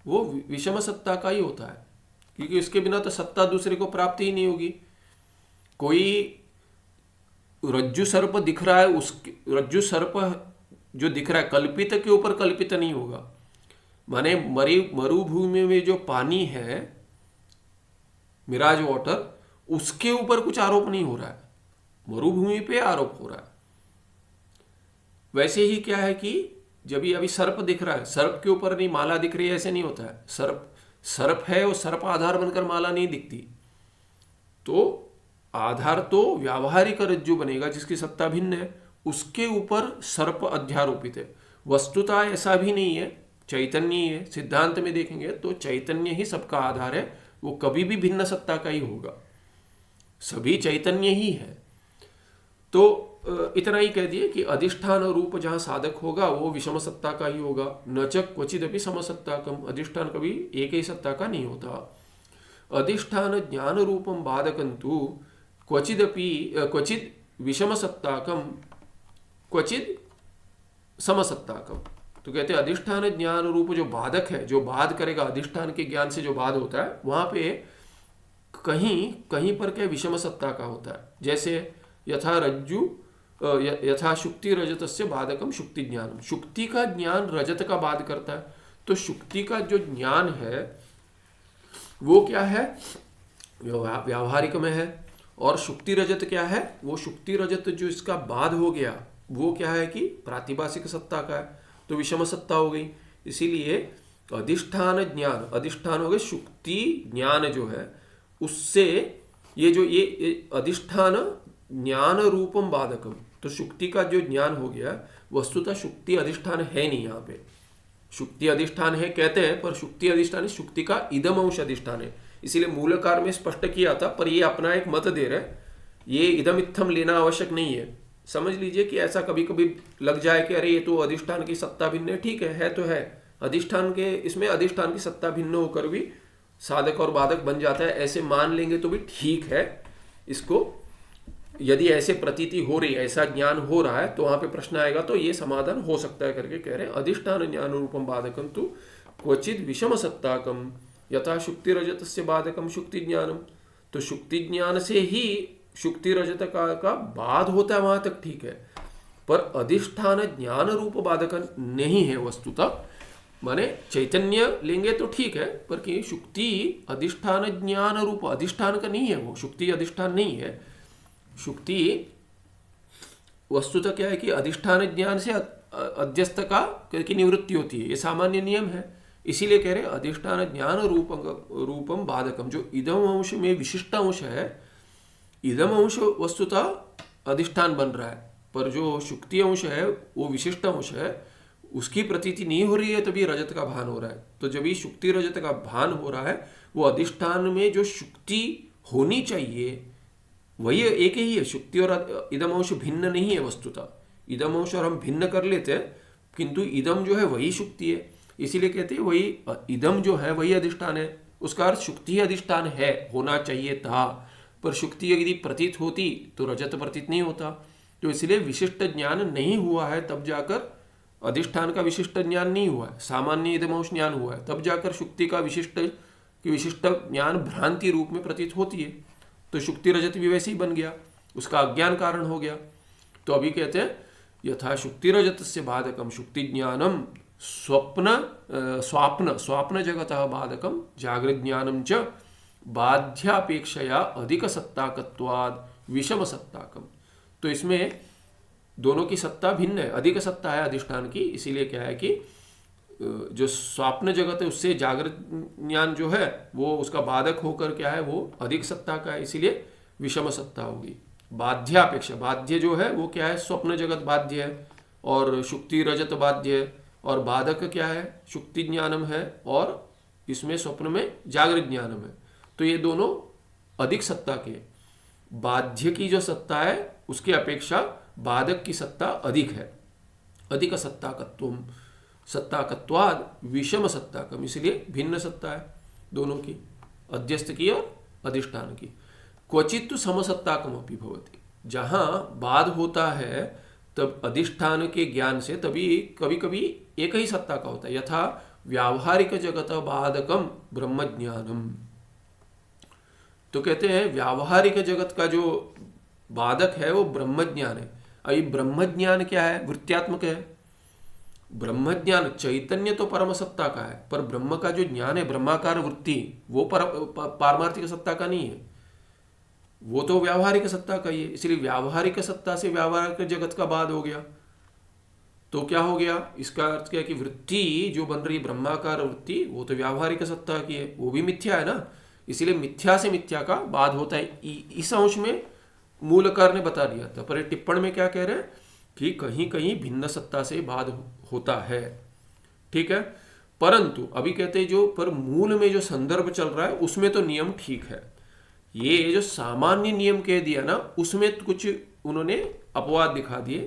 वो विषम सत्ता का ही होता है, क्योंकि उसके बिना तो सत्ता दूसरे को प्राप्त ही नहीं होगी। कोई रज्जु सर्प दिख रहा है, उसके रज्जु सर्प जो दिख रहा है कल्पित के ऊपर कल्पित नहीं होगा। माने मरुभूमि में जो पानी है, मिराज वाटर, उसके ऊपर कुछ आरोप नहीं हो रहा है, मरुभूमि पे आरोप हो रहा है। वैसे ही क्या है कि जब ये अभी सर्प दिख रहा है, सर्प के ऊपर नहीं माला दिख रही है, ऐसे नहीं होता है। सर्प है, वो सर्प आधार बनकर माला नहीं दिखती। तो आधार तो व्यावहारिक रज्जु बनेगा जिसकी सत्ता भिन्न है, उसके ऊपर सर्प अध्यारोपित है। वस्तुतः ऐसा भी नहीं है, चैतन्य ही है। सिद्धांत में देखेंगे तो चैतन्य ही सबका आधार है, वो कभी भी भिन्न सत्ता का ही होगा, सभी चैतन्य ही है। तो इतना ही कह दिए कि अधिष्ठान रूप जहाँ साधक होगा वो विषम सत्ता का ही होगा, न च क्वचिदपि समसत्ताकम। अधिष्ठान कभी एक ही सत्ता का नहीं होता। अधिष्ठान ज्ञान रूपम बाधकंतु क्वचिद विषम सत्ताकम क्वचिद समसत्ताकम। तो कहते हैं अधिष्ठान ज्ञान रूप जो बाधक है, जो बाध करेगा, अधिष्ठान के ज्ञान से जो बाध होता है, वहां पे कहीं पर क्या विषम सत्ता का होता है। जैसे यथा शुक्ति रजतस्य बाधकम शुक्ति ज्ञानम, शुक्ति का ज्ञान रजत का बाध करता है। तो शुक्ति का जो ज्ञान है वो क्या है, व्यावहारिक में है, और शुक्ति रजत क्या है, वो शुक्ति रजत जो इसका बाध हो गया वो क्या है कि प्रातिभासिक सत्ता का है, तो विषम सत्ता हो गई। इसीलिए अधिष्ठान ज्ञान, अधिष्ठान हो गए शुक्ति ज्ञान जो है, उससे ये अधिष्ठान ज्ञान रूपम बाधकम, तो शुक्ति का जो ज्ञान हो गया, वस्तुतः शुक्ति अधिष्ठान है नहीं। यहाँ पे शुक्ति अधिष्ठान है कहते हैं, पर शुक्ति अधिष्ठान है, शुक्ति का इदम अंश अधिष्ठान है। इसीलिए मूलकार में स्पष्ट किया था, पर ये अपना एक मत दे रहे हैं, ये इदम इत्थम लेना आवश्यक नहीं है। समझ लीजिए कि ऐसा कभी कभी लग जाए कि अरे ये तो अधिष्ठान की सत्ता भिन्न है, ठीक है तो है, अधिष्ठान के इसमें अधिष्ठान की सत्ता भिन्न होकर भी साधक और बाधक बन जाता है, ऐसे मान लेंगे तो भी ठीक है। इसको यदि ऐसे प्रतीति हो रही है, ऐसा ज्ञान हो रहा है, तो वहां पे प्रश्न आएगा तो ये समाधान हो सकता है करके कह रहे हैं। अधिष्ठान ज्ञान रूपम बाधकम तो क्वचित विषम सत्ताकम यथा शुक्ति रजत से बाधकम शुक्ति ज्ञानम। तो शुक्ति ज्ञान से ही शुक्ति रजत का बाध होता है, वहां तक ठीक है, पर अधिष्ठान ज्ञान रूप बाधक नहीं है वस्तुतः। माने चैतन्य लेंगे तो ठीक है, पर कि शुक्ति अधिष्ठान ज्ञान रूप अधिष्ठान का नहीं है, वो शुक्ति अधिष्ठान नहीं है। शुक्ति वस्तुतः क्या है कि अधिष्ठान ज्ञान से अध्यस्त का की निवृत्ति होती है, ये सामान्य नियम है। इसीलिए कह रहे अधिष्ठान ज्ञान रूपम बाधकम। जो इदम अंश में विशिष्ट अंश है, इदम अंश वस्तुतः अधिष्ठान बन रहा है, पर जो शुक्ति अंश है वो विशिष्ट अंश है, उसकी प्रतीति नहीं हो रही है तभी रजत का भान हो रहा है। तो जब ये शुक्ति रजत का भान हो रहा है, वो अधिष्ठान में जो शुक्ति होनी चाहिए वही एक ही है। शुक्ति और इदम अंश भिन्न नहीं है वस्तुतः। इदम अंश और हम भिन्न कर लेते हैं, किंतु इदम जो है वही शुक्ति है। इसीलिए कहते हैं वही इदम जो है वही अधिष्ठान है। उसका अर्थ शुक्ति ही अधिष्ठान है, होना चाहिए था, पर शुक्ति यदि प्रतीत होती तो रजत प्रतीत नहीं होता। तो इसलिए विशिष्ट ज्ञान नहीं हुआ है, तब जाकर अधिष्ठान का विशिष्ट ज्ञान नहीं हुआ है, सामान्य इदमंश ज्ञान हुआ है, तब जाकर शुक्ति का विशिष्ट ज्ञान भ्रांति रूप में प्रतीत होती है। तो शुक्ति रजत भी वैसे ही बन गया, उसका अज्ञान कारण हो गया। तो अभी कहते हैं यथा शुक्ति रजत से बाधकम शुक्ति ज्ञानम स्वाप्न जगत बाधकम जागृत ज्ञानम च बाध्यापेक्षया अधिक सत्ताकत्वाद विषम सत्ताकम। तो इसमें दोनों की सत्ता भिन्न है, अधिक सत्ता है अधिष्ठान की। इसीलिए क्या है कि जो स्वप्न जगत है उससे जागृत ज्ञान जो है वो उसका बाधक होकर क्या है, वो अधिक सत्ता का है, इसीलिए विषम सत्ता होगी। बाध्यापेक्षा, बाध्य जो है वो क्या है, स्वप्न जगत बाध्य है और शुक्ति रजत बाध्य है, और बाधक क्या है, शुक्ति ज्ञानम है और इसमें स्वप्न में जागृत ज्ञानम है। तो ये दोनों अधिक सत्ता के। बाध्य की जो सत्ता है उसकी अपेक्षा बाधक की सत्ता अधिक है, अधिक सत्ताकत्वम सत्ताकत्वाद विषम सत्ताकम। इसलिए भिन्न सत्ता है दोनों की, अध्यस्त की और अधिष्ठान की। क्वचित तो समसत्ताकम अपि भवति, जहाँ बाध होता है तब अधिष्ठान के ज्ञान से तभी कभी कभी एक ही सत्ता का होता है। यथा व्यावहारिक जगत बाधकम ब्रह्म ज्ञानम। तो कहते हैं व्यावहारिक जगत का जो बाधक है वो ब्रह्म ज्ञान है। अभी ब्रह्म ज्ञान क्या है, वृत्त्यात्मक है। ब्रह्म ज्ञान चैतन्य तो परम सत्ता का है, पर ब्रह्म का जो ज्ञान है ब्रह्माकार वृत्ति वो पारमार्थिक सत्ता का नहीं है, वो तो व्यावहारिक सत्ता का ही है। इसलिए व्यावहारिक सत्ता से व्यावहारिक जगत का बाध हो गया। तो क्या हो गया, इसका अर्थ क्या है कि वृत्ति जो बन रही ब्रह्माकार वृत्ति वो तो व्यावहारिक सत्ता की है, वो भी मिथ्या है ना। इसीलिए मिथ्या से मिथ्या का बाध होता है। इस अंश में मूलकार ने बता दिया था, पर टिप्पण में क्या कह रहे हैं कि कहीं कहीं भिन्न सत्ता से बाध होता है, ठीक है। परंतु अभी कहते हैं जो पर मूल में जो संदर्भ चल रहा है उसमें तो नियम ठीक है। ये जो सामान्य नियम कह दिया ना, उसमें कुछ उन्होंने अपवाद दिखा दिए,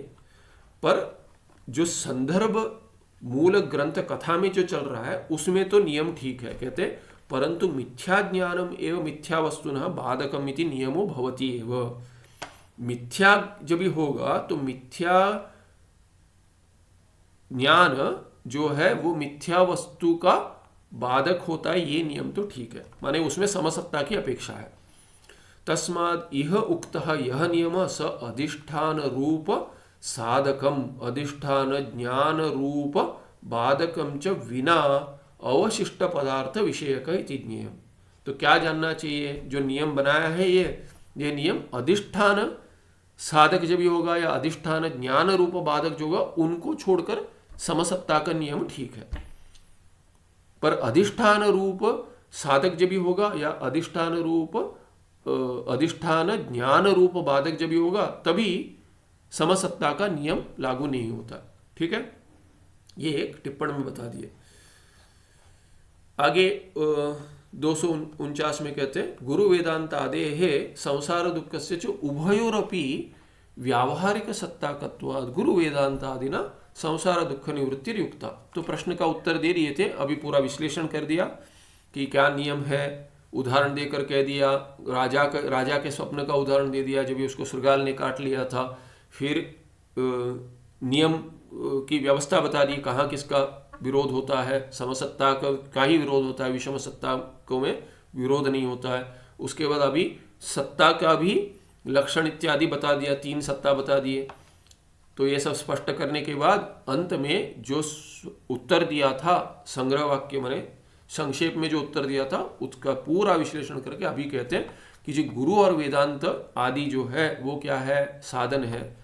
पर जो संदर्भ मूल ग्रंथ कथा में जो चल रहा है उसमें तो नियम ठीक है। कहते परंतु मिथ्या ज्ञानम एवं मिथ्या वस्तुनः बाधकम इति नियमो भवति एव। मिथ्या जब भी होगा तो मिथ्या ज्ञान जो है वो मिथ्या वस्तु का बाधक होता है, ये नियम तो ठीक है, माने उसमें समसत्ता की अपेक्षा है। तस्माद इह उक्तः यह नियम स अधिष्ठान रूप साधकम अधिष्ठान ज्ञान रूप बाधकम च विना अवशिष्ट पदार्थ विषयक इति नियम। तो क्या जानना चाहिए, जो नियम बनाया है ये नियम अधिष्ठान साधक जब भी होगा या अधिष्ठान ज्ञान रूप बाधक जो होगा उनको छोड़कर समसत्ता का नियम ठीक है, पर अधिष्ठान रूप साधक जब भी होगा या अधिष्ठान ज्ञान रूप बाधक जब भी होगा तभी समसत्ता का नियम लागू नहीं होता, ठीक है। ये एक टिप्पण में बता दिए। आगे 249 में कहते हैं गुरु वेदांत आदेः संसार दुःखस्य च उभयोरपि व्यावहारिक सत्ताकत्वात् गुरु वेदांत आदिना संसार दुःख निवृत्ति युक्ता। तो प्रश्न का उत्तर दे दिए थे, अभी पूरा विश्लेषण कर दिया कि क्या नियम है, उदाहरण देकर कह दिया। राजा के स्वप्न का उदाहरण दे दिया जब भी उसको सुरगाल ने काट लिया था। फिर नियम की व्यवस्था बता दी, कहाँ किसका विरोध होता है, समसत्ता का ही विरोध होता है, विषम सत्ता को में विरोध नहीं होता है। उसके बाद अभी सत्ता का भी लक्षण इत्यादि बता दिया, 3 सत्ता बता दिए। तो ये सब स्पष्ट करने के बाद अंत में जो उत्तर दिया था संग्रह वाक्य माने संक्षेप में जो उत्तर दिया था उसका पूरा विश्लेषण करके अभी कहते हैं कि जो गुरु और वेदांत आदि जो है वो क्या है, साधन है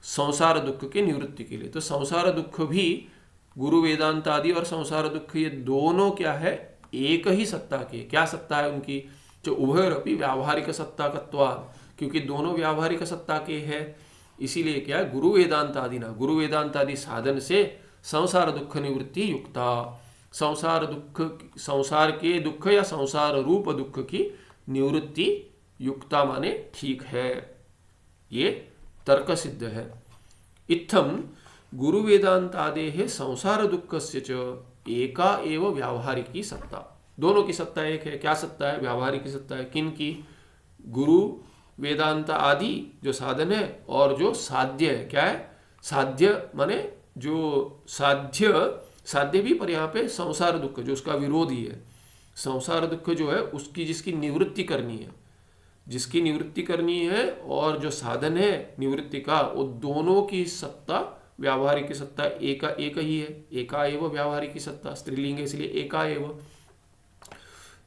संसार दुख के निवृत्ति के लिए। तो संसार दुख भी गुरु वेदांत आदि और संसार दुख ये दोनों क्या है, एक ही सत्ता के। क्या सत्ता है उनकी, जो उभयरपि व्यावहारिक सत्ताकत्वात्, क्योंकि दोनों व्यावहारिक सत्ता के हैं, इसीलिए क्या है, गुरु वेदांत आदि ना, गुरु वेदांत आदि साधन से संसार दुख निवृत्ति युक्ता, संसार दुख, संसार के दुख या संसार रूप दुख की निवृत्ति युक्ता माने ठीक है, ये तर्क सिद्ध है। इत्थम गुरु वेदांत आदेः संसार दुःखस्य च एका एव व्यावहारिकी सत्ता, दोनों की सत्ता एक है। क्या सत्ता है, व्यावहारिक सत्ता है। किन की, गुरु वेदांत आदि जो साधन है और जो साध्य है। क्या है, साध्य माने जो साध्य, साध्य भी, पर यहाँ पे संसार दुख जो उसका विरोधी है, संसार दुख जो है उसकी जिसकी निवृत्ति करनी है, जिसकी निवृत्ति करनी है, और जो साधन है निवृत्ति का, वो दोनों की सत्ता, व्यावहारिक सत्ता एक ही है। एका एव व्यावहारिक सत्ता, स्त्रीलिंग है इसलिए एका एव।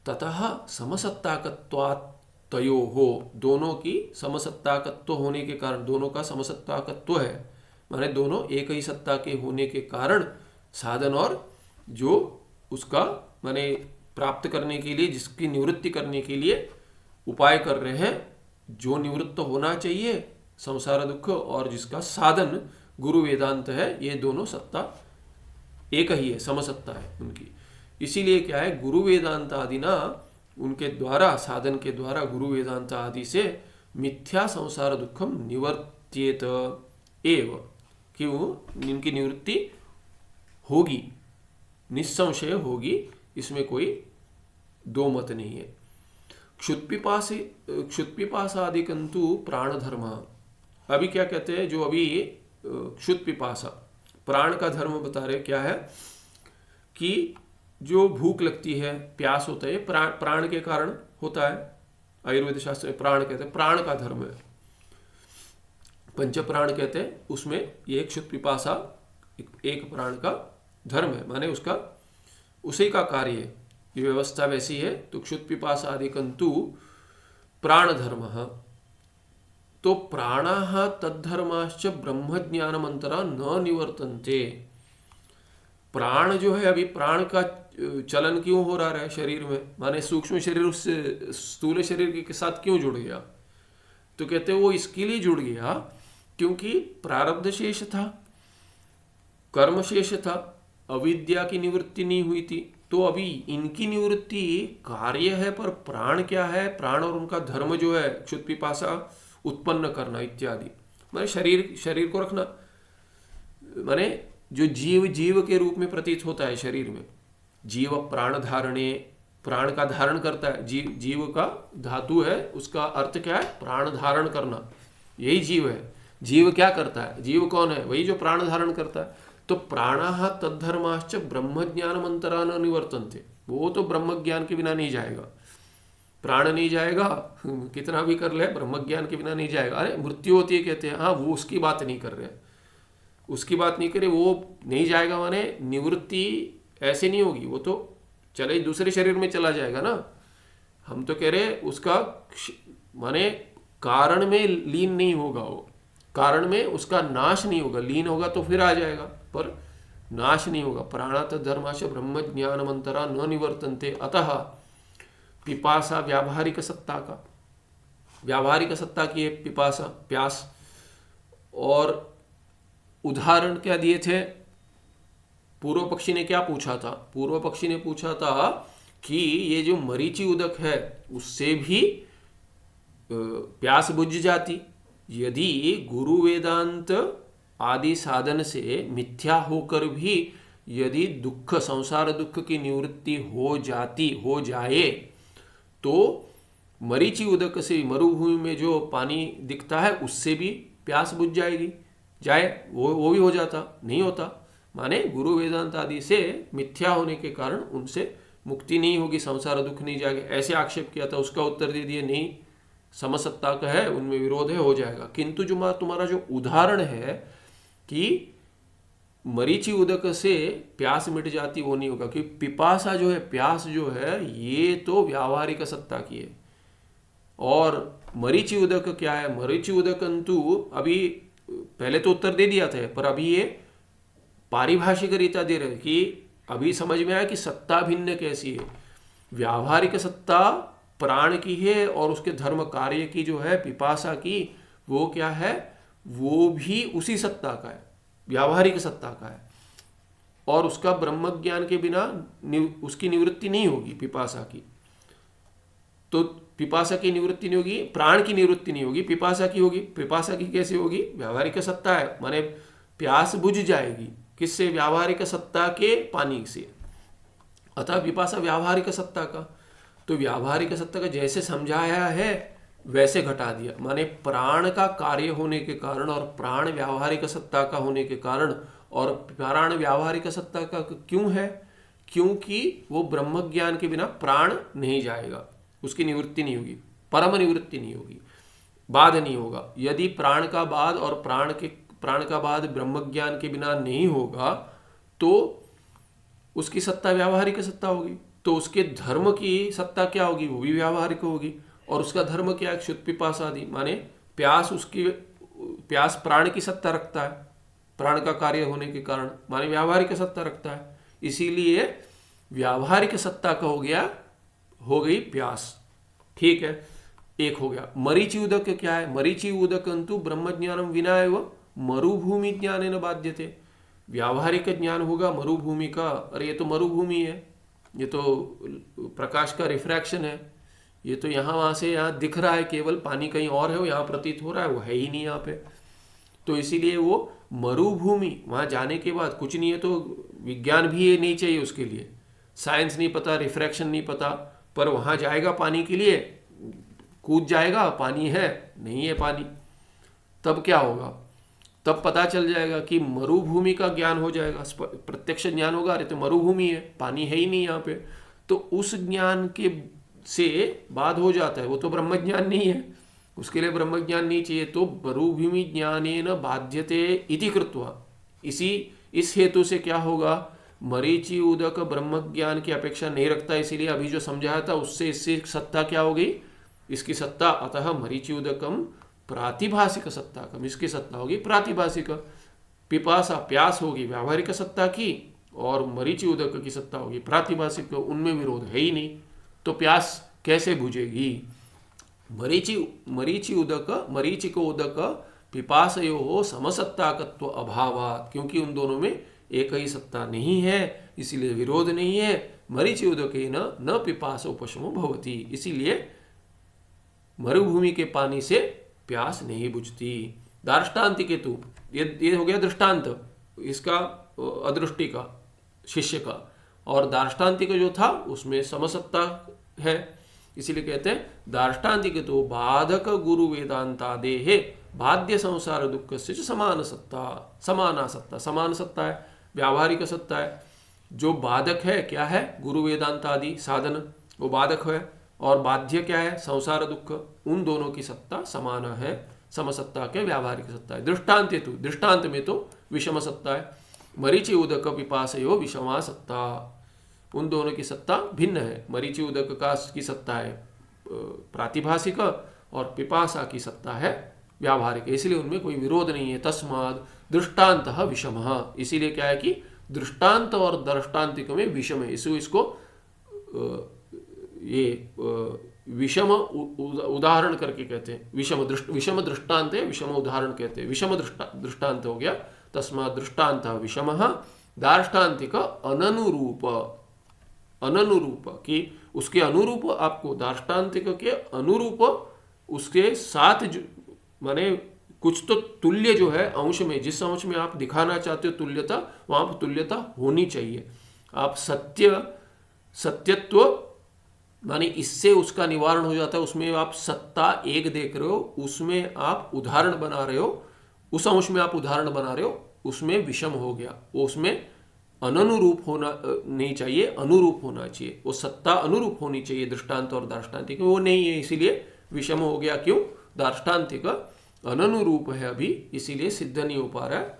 ततः समसत्ताकत्वात् तयोः, दोनों की समसत्ताकत्व होने के कारण, दोनों का समसत्ताकत्व है, माने दोनों एक ही सत्ता के होने के कारण साधन और जो उसका माने प्राप्त करने के लिए, जिसकी निवृत्ति करने के लिए उपाय कर रहे हैं, जो निवृत्त होना चाहिए संसार दुख, और जिसका साधन गुरु वेदांत है, ये दोनों सत्ता एक ही है, समसत्ता है उनकी। इसीलिए क्या है, गुरु वेदांत आदि ना, उनके द्वारा, साधन के द्वारा, गुरु वेदांत आदि से मिथ्या संसार दुखम निवर्त्येत एव, क्यों, इनकी निवृत्ति होगी, निस्संशय होगी, इसमें कोई दो मत नहीं है। क्षुत्पिपासादिकंतु प्राण धर्म, अभी क्या कहते हैं, जो अभी क्षुत्पिपासा प्राण का धर्म बता रहे, क्या है कि जो भूख लगती है, प्यास होता है, प्राण के कारण होता है। आयुर्वेद शास्त्र में प्राण कहते हैं, प्राण का धर्म है, पंच प्राण कहते हैं, उसमें ये क्षुत्पिपासा एक प्राण का धर्म है, माने उसका उसी का कार्य है, ये व्यवस्था वैसी है। तो क्षुत्पिपासादिकंतु प्राण धर्म, तो प्राणाः तद्धर्माश्च ब्रह्मज्ञानमंतरा न निवर्तन्ते। प्राण जो है, अभी प्राण का चलन क्यों हो रहा है शरीर में, माने सूक्ष्म शरीर उस स्थूल शरीर के साथ क्यों जुड़ गया, तो कहते हैं वो इसके लिए जुड़ गया क्योंकि प्रारब्ध शेष था, कर्म शेष था, अविद्या की निवृत्ति नहीं हुई थी। तो अभी इनकी निवृत्ति कार्य है, पर प्राण क्या है, प्राण और उनका धर्म जो है क्षुत्पिपासा उत्पन्न करना इत्यादि, माने शरीर को रखना, माने जो जीव के रूप में प्रतीत होता है शरीर में, जीव प्राण धारणे, प्राण का धारण करता है, जीव का धातु है, उसका अर्थ क्या है, प्राण धारण करना, यही जीव है। जीव क्या करता है, जीव कौन है, वही जो प्राण धारण करता है। तो प्राणाः तद्धर्माश्च ब्रह्मज्ञानमंतरा न निवर्तन्ते, वो तो ब्रह्म ज्ञान के बिना नहीं जाएगा, प्राण नहीं जाएगा, कितना भी कर ले ब्रह्मज्ञान के बिना नहीं जाएगा। अरे मृत्यु होती है कहते हैं, हाँ वो उसकी बात नहीं कर रहे, उसकी बात नहीं करे, वो नहीं जाएगा, माने निवृत्ति ऐसे नहीं होगी, वो तो चले दूसरे शरीर में चला जाएगा ना। हम तो कह रहे उसका माने कारण में लीन नहीं होगा, वो कारण में उसका नाश नहीं होगा, लीन होगा तो फिर आ जाएगा, पर नाश नहीं होगा। प्राणात धर्माश ब्रह्म ज्ञानमंतरा न निवर्तन्ते। अतः पिपासा व्यावहारिक सत्ता का, व्यावहारिक सत्ता की है पिपासा, प्यास। और उदाहरण क्या दिए थे, पूर्व पक्षी ने क्या पूछा था, पूर्व पक्षी ने पूछा था कि ये जो मरीचि उदक है उससे भी प्यास बुझ जाती, यदि गुरु वेदांत आदि साधन से मिथ्या होकर भी यदि दुख, संसार दुख की निवृत्ति हो जाए तो मरीचि उदक से, मरुभूमि में जो पानी दिखता है उससे भी प्यास बुझ जाए, वो भी हो जाता, नहीं होता। माने गुरु वेदांत आदि से मिथ्या होने के कारण उनसे मुक्ति नहीं होगी, संसार दुख नहीं जाएगा, ऐसे आक्षेप किया था। उसका उत्तर दे दिए नहीं, समसत्ता का है, उनमें विरोध है, हो जाएगा। किंतु जो तुम्हारा जो उदाहरण है कि मरीचि उदक से प्यास मिट जाती, वो नहीं होगा, क्योंकि पिपासा जो है, प्यास जो है, ये तो व्यावहारिक सत्ता की है। और मरीचि उदक क्या है, मरीचि उदक अंतु अभी पहले तो उत्तर दे दिया था, पर अभी ये पारिभाषिक रीता दे रहे कि अभी समझ में आया कि सत्ता भिन्न कैसी है। व्यावहारिक सत्ता प्राण की है और उसके धर्म कार्य की जो है पिपासा की, वो क्या है, वो भी उसी सत्ता का है, व्यावहारिक सत्ता का है, और उसका ब्रह्म ज्ञान के बिना उसकी निवृत्ति नहीं होगी पिपासा की। तो पिपासा की निवृत्ति नहीं होगी, प्राण की निवृत्ति नहीं होगी, पिपासा की होगी। पिपासा की कैसे होगी? व्यावहारिक सत्ता है, माने प्यास बुझ जाएगी किससे? व्यावहारिक सत्ता के पानी से। अतः पिपासा व्यावहारिक सत्ता का, तो व्यावहारिक सत्ता का जैसे समझाया है वैसे घटा दिया, माने प्राण का कार्य होने के कारण और प्राण व्यावहारिक सत्ता का होने के कारण, और प्राण व्यावहारिक सत्ता का क्यों है? क्योंकि वो ब्रह्म ज्ञान के बिना प्राण नहीं जाएगा, उसकी निवृत्ति नहीं होगी, परम निवृत्ति नहीं होगी, बाध नहीं होगा। यदि प्राण का बाध और प्राण का बाध ब्रह्म ज्ञान के बिना नहीं होगा तो उसकी सत्ता व्यावहारिक सत्ता होगी, तो उसके धर्म की सत्ता क्या होगी? वो भी व्यावहारिक होगी। और उसका धर्म क्या है? क्षुत पिपासा आदि, माने प्यास प्राण की सत्ता रखता है, प्राण का कार्य होने के कारण, माने व्यावहारिक सत्ता रखता है। इसीलिए व्यावहारिक सत्ता का हो गई प्यास, ठीक है, एक हो गया। मरीचि उदक क्या है? मरीचि उदकंतु ब्रह्म ज्ञानम विना एव मरुभूमि ज्ञानेन बाध्यते। व्यावहारिक ज्ञान होगा मरुभूमि का, अरे ये तो मरुभूमि है, ये तो प्रकाश का रिफ्रैक्शन है, ये तो यहाँ वहाँ से यहाँ दिख रहा है, केवल पानी कहीं और है, वो यहाँ प्रतीत हो रहा है, वो है ही नहीं यहाँ पे। तो इसीलिए वो मरुभूमि, वहाँ जाने के बाद कुछ नहीं है, तो विज्ञान भी ये नहीं चाहिए उसके लिए, साइंस नहीं पता, रिफ्रैक्शन नहीं पता, पर वहाँ जाएगा पानी के लिए, कूद जाएगा, पानी है नहीं है पानी, तब क्या होगा? तब पता चल जाएगा कि मरुभूमि का ज्ञान हो जाएगा, प्रत्यक्ष ज्ञान होगा, अरे तो मरुभूमि है, पानी है ही नहीं यहाँ पे। तो उस ज्ञान के से बाध हो जाता है, वो तो ब्रह्म ज्ञान नहीं है, उसके लिए ब्रह्म ज्ञान नहीं चाहिए, तो मरुभूमि ज्ञानेन बाध्यते इति कृत्वा, इस हेतु से क्या होगा? मरीचि उदक ब्रह्म ज्ञान की अपेक्षा नहीं रखता, इसीलिए अभी जो समझाया था उससे इससे सत्ता क्या हो गई? इसकी सत्ता, अतः मरीचि उदकम प्रातिभाषिक सत्ता कम, इसकी सत्ता होगी प्रातिभाषिक। पिपासा प्यास होगी व्यावहारिक सत्ता की, और मरीचि उदक की सत्ता होगी प्रातिभाषिक, उनमें विरोध है ही नहीं, तो प्यास कैसे बुझेगी? मरीचिक उदक पिपासयो समसत्ताकत्व अभावात्, क्योंकि उन दोनों में एक ही सत्ता नहीं है, इसीलिए विरोध नहीं है। मरीचि उदकेन न पिपास उपशमो भवति, इसीलिए मरुभूमि के पानी से प्यास नहीं बुझती। दार्ष्टान्तिक हेतु, ये हो गया दृष्टांत इसका, अदृष्टि का, शिष्य का, और दार्ष्टान्तिक जो था उसमें समसत्ता है, इसीलिए कहते हैं दार्ष्टान्तिक तो बाधक गुरु वेदांतादेहे बाध्य संसार दुख से समान सत्ता, समाना सत्ता, समान सत्ता है, व्यावहारिक सत्ता है। जो बाधक है क्या है? गुरु वेदांत आदि साधन, वो बाधक है, और बाध्य क्या है? संसार दुख। उन दोनों की सत्ता समान है, समसत्ता के व्यावहारिक सत्ता है। दृष्टांत हेतु, दृष्टांत में तो विषम सत्ता है, मरीचि उदक पिपासयो विषमा सत्ता, उन दोनों की सत्ता भिन्न है। मरीचि उदक का की सत्ता है प्रातिभाषिक, और पिपासा की सत्ता है व्यावहारिक, इसलिए उनमें कोई विरोध नहीं है। तस्माद दृष्टांत विषम, इसीलिए क्या है कि दृष्टांत और दृष्टांतिक में विषम है, इसको ये विषम उदाहरण करके कहते हैं। विषम दृष्टांत है, विषम उदाहरण कहते हैं। विषम दृष्टांत हो गया, तस्मात् दृष्टांत विषम, दार्ष्टान्तिक अननुरूप, अननुरूप कि उसके अनुरूप, आपको दार्ष्टान्तिक के अनुरूप उसके साथ माने कुछ तो तुल्य जो है अंश में, जिस अंश में आप दिखाना चाहते हो तुल्यता, वहां पर तुल्यता होनी चाहिए। आप सत्यत्व माने इससे उसका निवारण हो जाता है, उसमें आप सत्ता एक देख रहे हो, उसमें आप उदाहरण बना रहे हो, उस अंश में आप उदाहरण बना रहे हो, उसमें विषम हो गया, वो उसमें अनुरूप होना नहीं चाहिए, अनुरूप होना चाहिए, वो सत्ता अनुरूप होनी चाहिए दृष्टांत और दार्ष्टान्तिक, वो नहीं है, इसीलिए विषम हो गया। क्यों? दार्ष्टान्तिक अनुरूप है अभी, इसीलिए सिद्ध नहीं हो पा रहा है।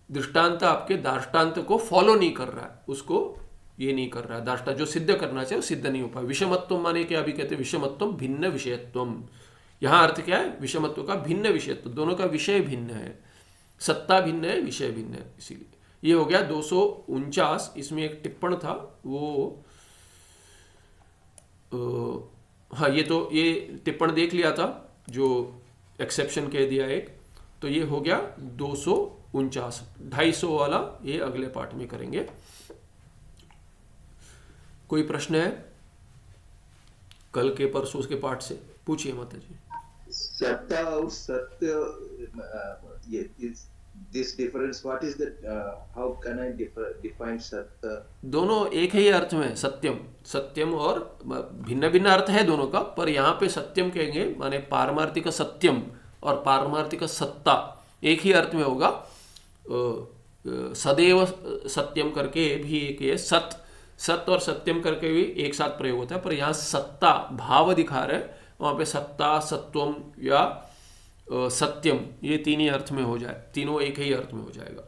दृष्टांत आपके दार्ष्टान्त को फॉलो नहीं कर रहा है, उसको ये नहीं कर रहा है, दार्ष्टान्त जो सिद्ध करना चाहिए वो सिद्ध नहीं हो पाया। विषमत्व माने क्या? अभी कहते हैं विषमत्व भिन्न विषयत्व, यहाँ अर्थ क्या है? विषमत्व का भिन्न विषयत्व, दोनों का विषय भिन्न है, सत्ता भिन्न है, विषय भिन्न है, इसीलिए ये हो गया 249। इसमें एक टिप्पण था वो हाँ, ये टिप्पण देख लिया था जो एक्सेप्शन कह दिया एक, तो ये हो गया 249। 250 वाला ये अगले पार्ट में करेंगे। कोई प्रश्न है कल के परसों के पार्ट से? पूछिए माता जी। सत्ता और सत्य, ये this difference, what is the, how can I define सत्य? दोनों एक ही अर्थ में, सत्यम, सत्यम और भिन्न भिन्न अर्थ है दोनों का, पर यहाँ पे सत्यम कहेंगे माने पारमार्थिक सत्यम और पारमार्थिक सत्ता एक ही अर्थ में होगा। सदैव सत्यम करके भी एक है, सत्य और सत्यम करके भी एक साथ प्रयोग होता है, पर यहाँ सत्ता भाव दिखा रहे हैं, वहाँ पे सत्ता, सत्वम या सत्यम, ये तीन ही अर्थ में हो जाए, तीनों एक ही अर्थ में हो जाएगा।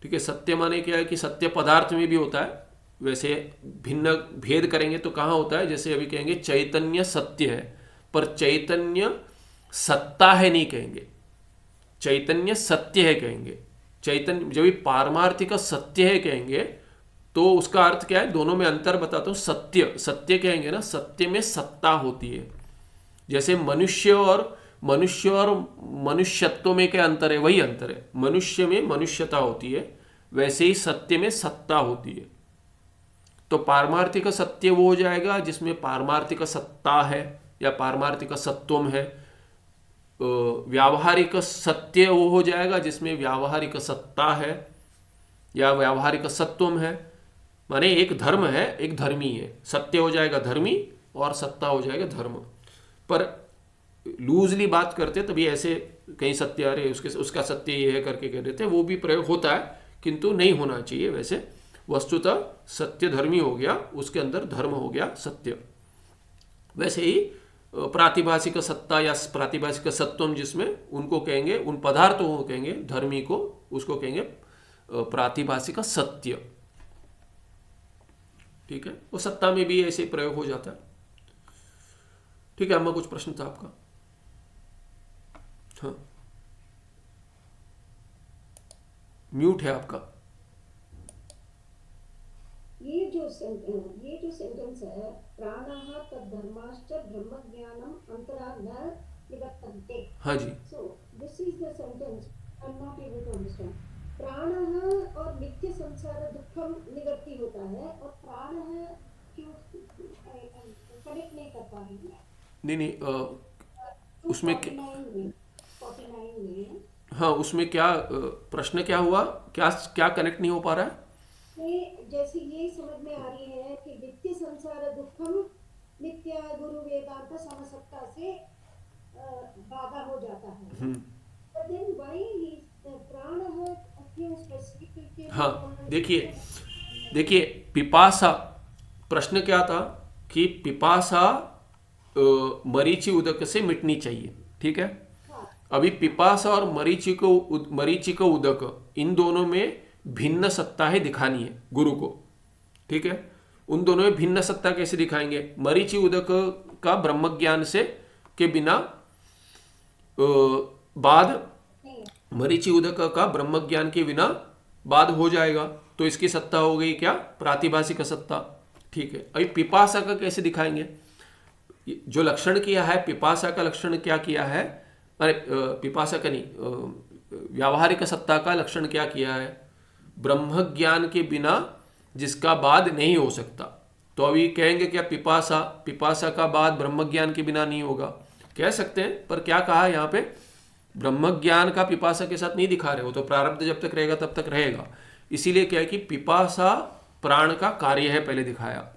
ठीक है। सत्य माने क्या है कि सत्य पदार्थ में भी होता है, वैसे भिन्न भेद करेंगे तो कहाँ होता है, जैसे अभी कहेंगे चैतन्य सत्य है, पर चैतन्य सत्ता है नहीं कहेंगे, चैतन्य सत्य है कहेंगे। चैतन्य जब भी पारमार्थिक सत्य है कहेंगे तो उसका अर्थ क्या है, दोनों में अंतर बताता हूँ। सत्य, सत्य कहेंगे ना, सत्य में सत्ता होती है। जैसे मनुष्य और मनुष्यत्व में क्या अंतर है, वही अंतर है। मनुष्य में मनुष्यता होती है, वैसे ही सत्य में सत्ता होती है। तो पारमार्थिक सत्य वो हो जाएगा जिसमें पारमार्थिक सत्ता है या पारमार्थिक सत्वम है। व्यावहारिक सत्य वो हो जाएगा जिसमें व्यावहारिक सत्ता है या व्यावहारिक सत्वम है। माने एक धर्म है, एक धर्मी है, सत्य हो जाएगा धर्मी और सत्ता हो जाएगा धर्म। पर लूजली बात करते तभी ऐसे कहीं सत्य आ रहे उसका सत्य ये है करके कह देते, वो भी प्रयोग होता है किंतु नहीं होना चाहिए। वैसे वस्तुतः सत्य धर्मी हो गया, उसके अंदर धर्म हो गया सत्य। वैसे ही प्रातिभाषिक सत्ता या प्रातिभाषिक सत्वम जिसमें उनको कहेंगे, उन पदार्थों को कहेंगे धर्मी को, उसको कहेंगे प्रातिभाषिक सत्य। ठीक है। वो सत्ता में भी ऐसे प्रयोग हो जाता है। ठीक है। अम्मा कुछ प्रश्न था आपका? हाँ, म्यूट है आपका। ये जो सेंटेंस है, प्राणः तद्धर्माश्च ब्रह्मज्ञानम अंतरा न निवर्तन्ते। हाँ जी। So this is the sentence I am not able to understand. प्राणः और नित्य संसार दुखम निवृत्ति होता है, और प्राणः क्यों कनेक्ट नहीं कर पा रही है? नहीं, उसमें 49 में हाँ, उसमें क्या प्रश्न क्या हुआ, क्या कनेक्ट नहीं हो पा रहा है? जैसे ये समझ में आ रही है कि नित्य संसार दुखम नित्य गुरु वेदांत समसत्ता से बाधा हो जाता है। But then why प्राण है क्यों स्पेसिफिक? हाँ, देखिए पिपासा, प्रश्न क्या था कि पिपासा मरीचि उदक से मिटनी चाहिए। ठीक है। अभी पिपासा और मरीचि को उदक, इन दोनों में भिन्न सत्ता है दिखानी है गुरु को। ठीक है। उन दोनों में भिन्न सत्ता कैसे दिखाएंगे? मरीचि उदक का ब्रह्मज्ञान से के बिना बाद, मरीचि उदक का ब्रह्मज्ञान के बिना बाद हो जाएगा, तो इसकी सत्ता हो गई क्या? प्रातिभाषिक सत्ता। ठीक है। अभी पिपासा का कैसे दिखाएंगे? जो लक्षण किया है, पिपासा का लक्षण क्या किया है, अरे पिपासा का नहीं, व्यावहारिक सत्ता का लक्षण क्या किया है? ब्रह्म ज्ञान के बिना जिसका बाद नहीं हो सकता। तो अभी कहेंगे क्या पिपासा का बाद ब्रह्म ज्ञान के बिना नहीं होगा? कह सकते हैं, पर क्या कहा यहाँ पे? ब्रह्म ज्ञान का पिपासा के साथ नहीं दिखा रहे हो, तो प्रारब्ध जब तक रहेगा तब तक रहेगा। इसीलिए क्या है कि पिपासा प्राण का कार्य है, पहले दिखाया।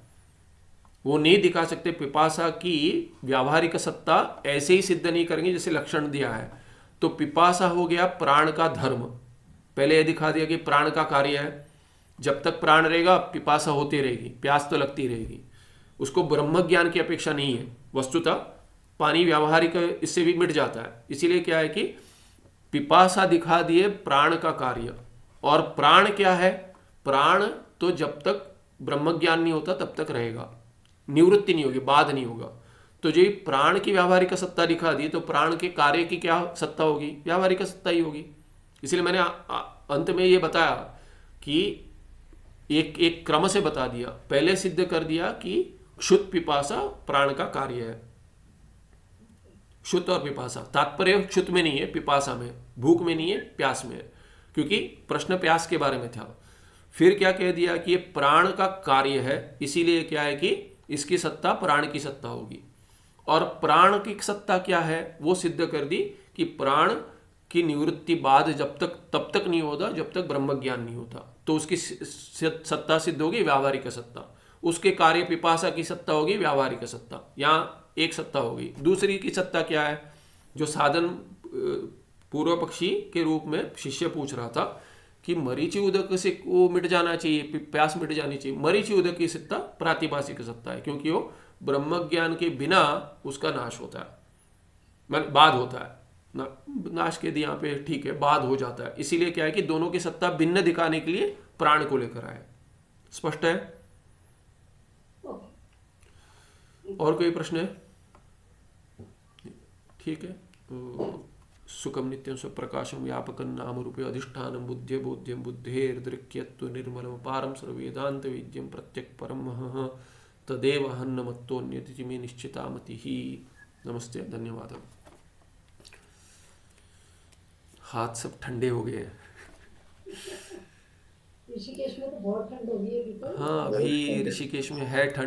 वो नहीं दिखा सकते पिपासा की व्यावहारिक सत्ता, ऐसे ही सिद्ध नहीं करेंगे जैसे लक्षण दिया है। तो पिपासा हो गया प्राण का धर्म, पहले यह दिखा दिया कि प्राण का कार्य है, जब तक प्राण रहेगा पिपासा होती रहेगी, प्यास तो लगती रहेगी। उसको ब्रह्म ज्ञान की अपेक्षा नहीं है। वस्तुतः पानी व्यावहारिक इससे भी मिट जाता है। इसीलिए क्या है कि पिपासा दिखा दिए प्राण का कार्य। और प्राण क्या है? प्राण तो जब तक ब्रह्म ज्ञान नहीं होता तब तक रहेगा, निवृत्ति नहीं होगी, बाद नहीं होगा। तो जो प्राण की व्यावहारिक सत्ता दिखा दी, तो प्राण के कार्य की क्या सत्ता होगी? व्यावहारिक सत्ता ही होगी। इसलिए मैंने अंत में ये बताया कि एक एक क्रम से बता दिया। पहले सिद्ध कर दिया कि क्षुत पिपासा प्राण का कार्य है। क्षुत और पिपासा, तात्पर्य क्षुत में नहीं है, पिपासा में, भूख में नहीं है, प्यास में है, क्योंकि प्रश्न प्यास के बारे में था। फिर क्या कह दिया कि ये प्राण का कार्य है, इसीलिए क्या है कि इसकी सत्ता प्राण की सत्ता होगी। और प्राण की सत्ता क्या है वो सिद्ध कर दी कि प्राण की निवृत्ति बाद तब तक नहीं होता जब तक ब्रह्म ज्ञान नहीं होता, तो उसकी सत्ता सिद्ध होगी व्यावहारिक सत्ता। उसके कार्य पिपासा की सत्ता होगी व्यावहारिक सत्ता। यहाँ एक सत्ता होगी। दूसरी की सत्ता क्या है, जो साधन पूर्व पक्षी के रूप में शिष्य पूछ रहा था कि मरीचि उदक से वो मिट जाना चाहिए, प्यास मिट जानी चाहिए। मरीचि उदक की सत्ता प्रातिभासिक सत्ता है, क्योंकि वो ब्रह्म ज्ञान के बिना उसका नाश होता है, मतलब बाद होता है नाश के यहाँ पे ठीक है, बाद हो जाता है। इसीलिए क्या है कि दोनों की सत्ता भिन्न दिखाने के लिए प्राण को लेकर आए। स्पष्ट है? और कोई प्रश्न है? ठीक है। सुखम नित्यम स्वप्रकाशम व्यापकं नाम रूपे अधिष्ठानं बुद्ध्य बोध्यम बुद्धेर्दृक्यत्व निर्मलम पारम सर्ववेदांत विद्यम प्रत्यक परम तदेव हन्नमत्तोन्यतिथि में निश्चिता मति ही। नमस्ते, धन्यवाद। हाथ सब ठंडे हो गए हैं। ऋषिकेश में तो बहुत ठंड हो गई है अभी तो। हाँ, अभी ऋषिकेश में है ठंड।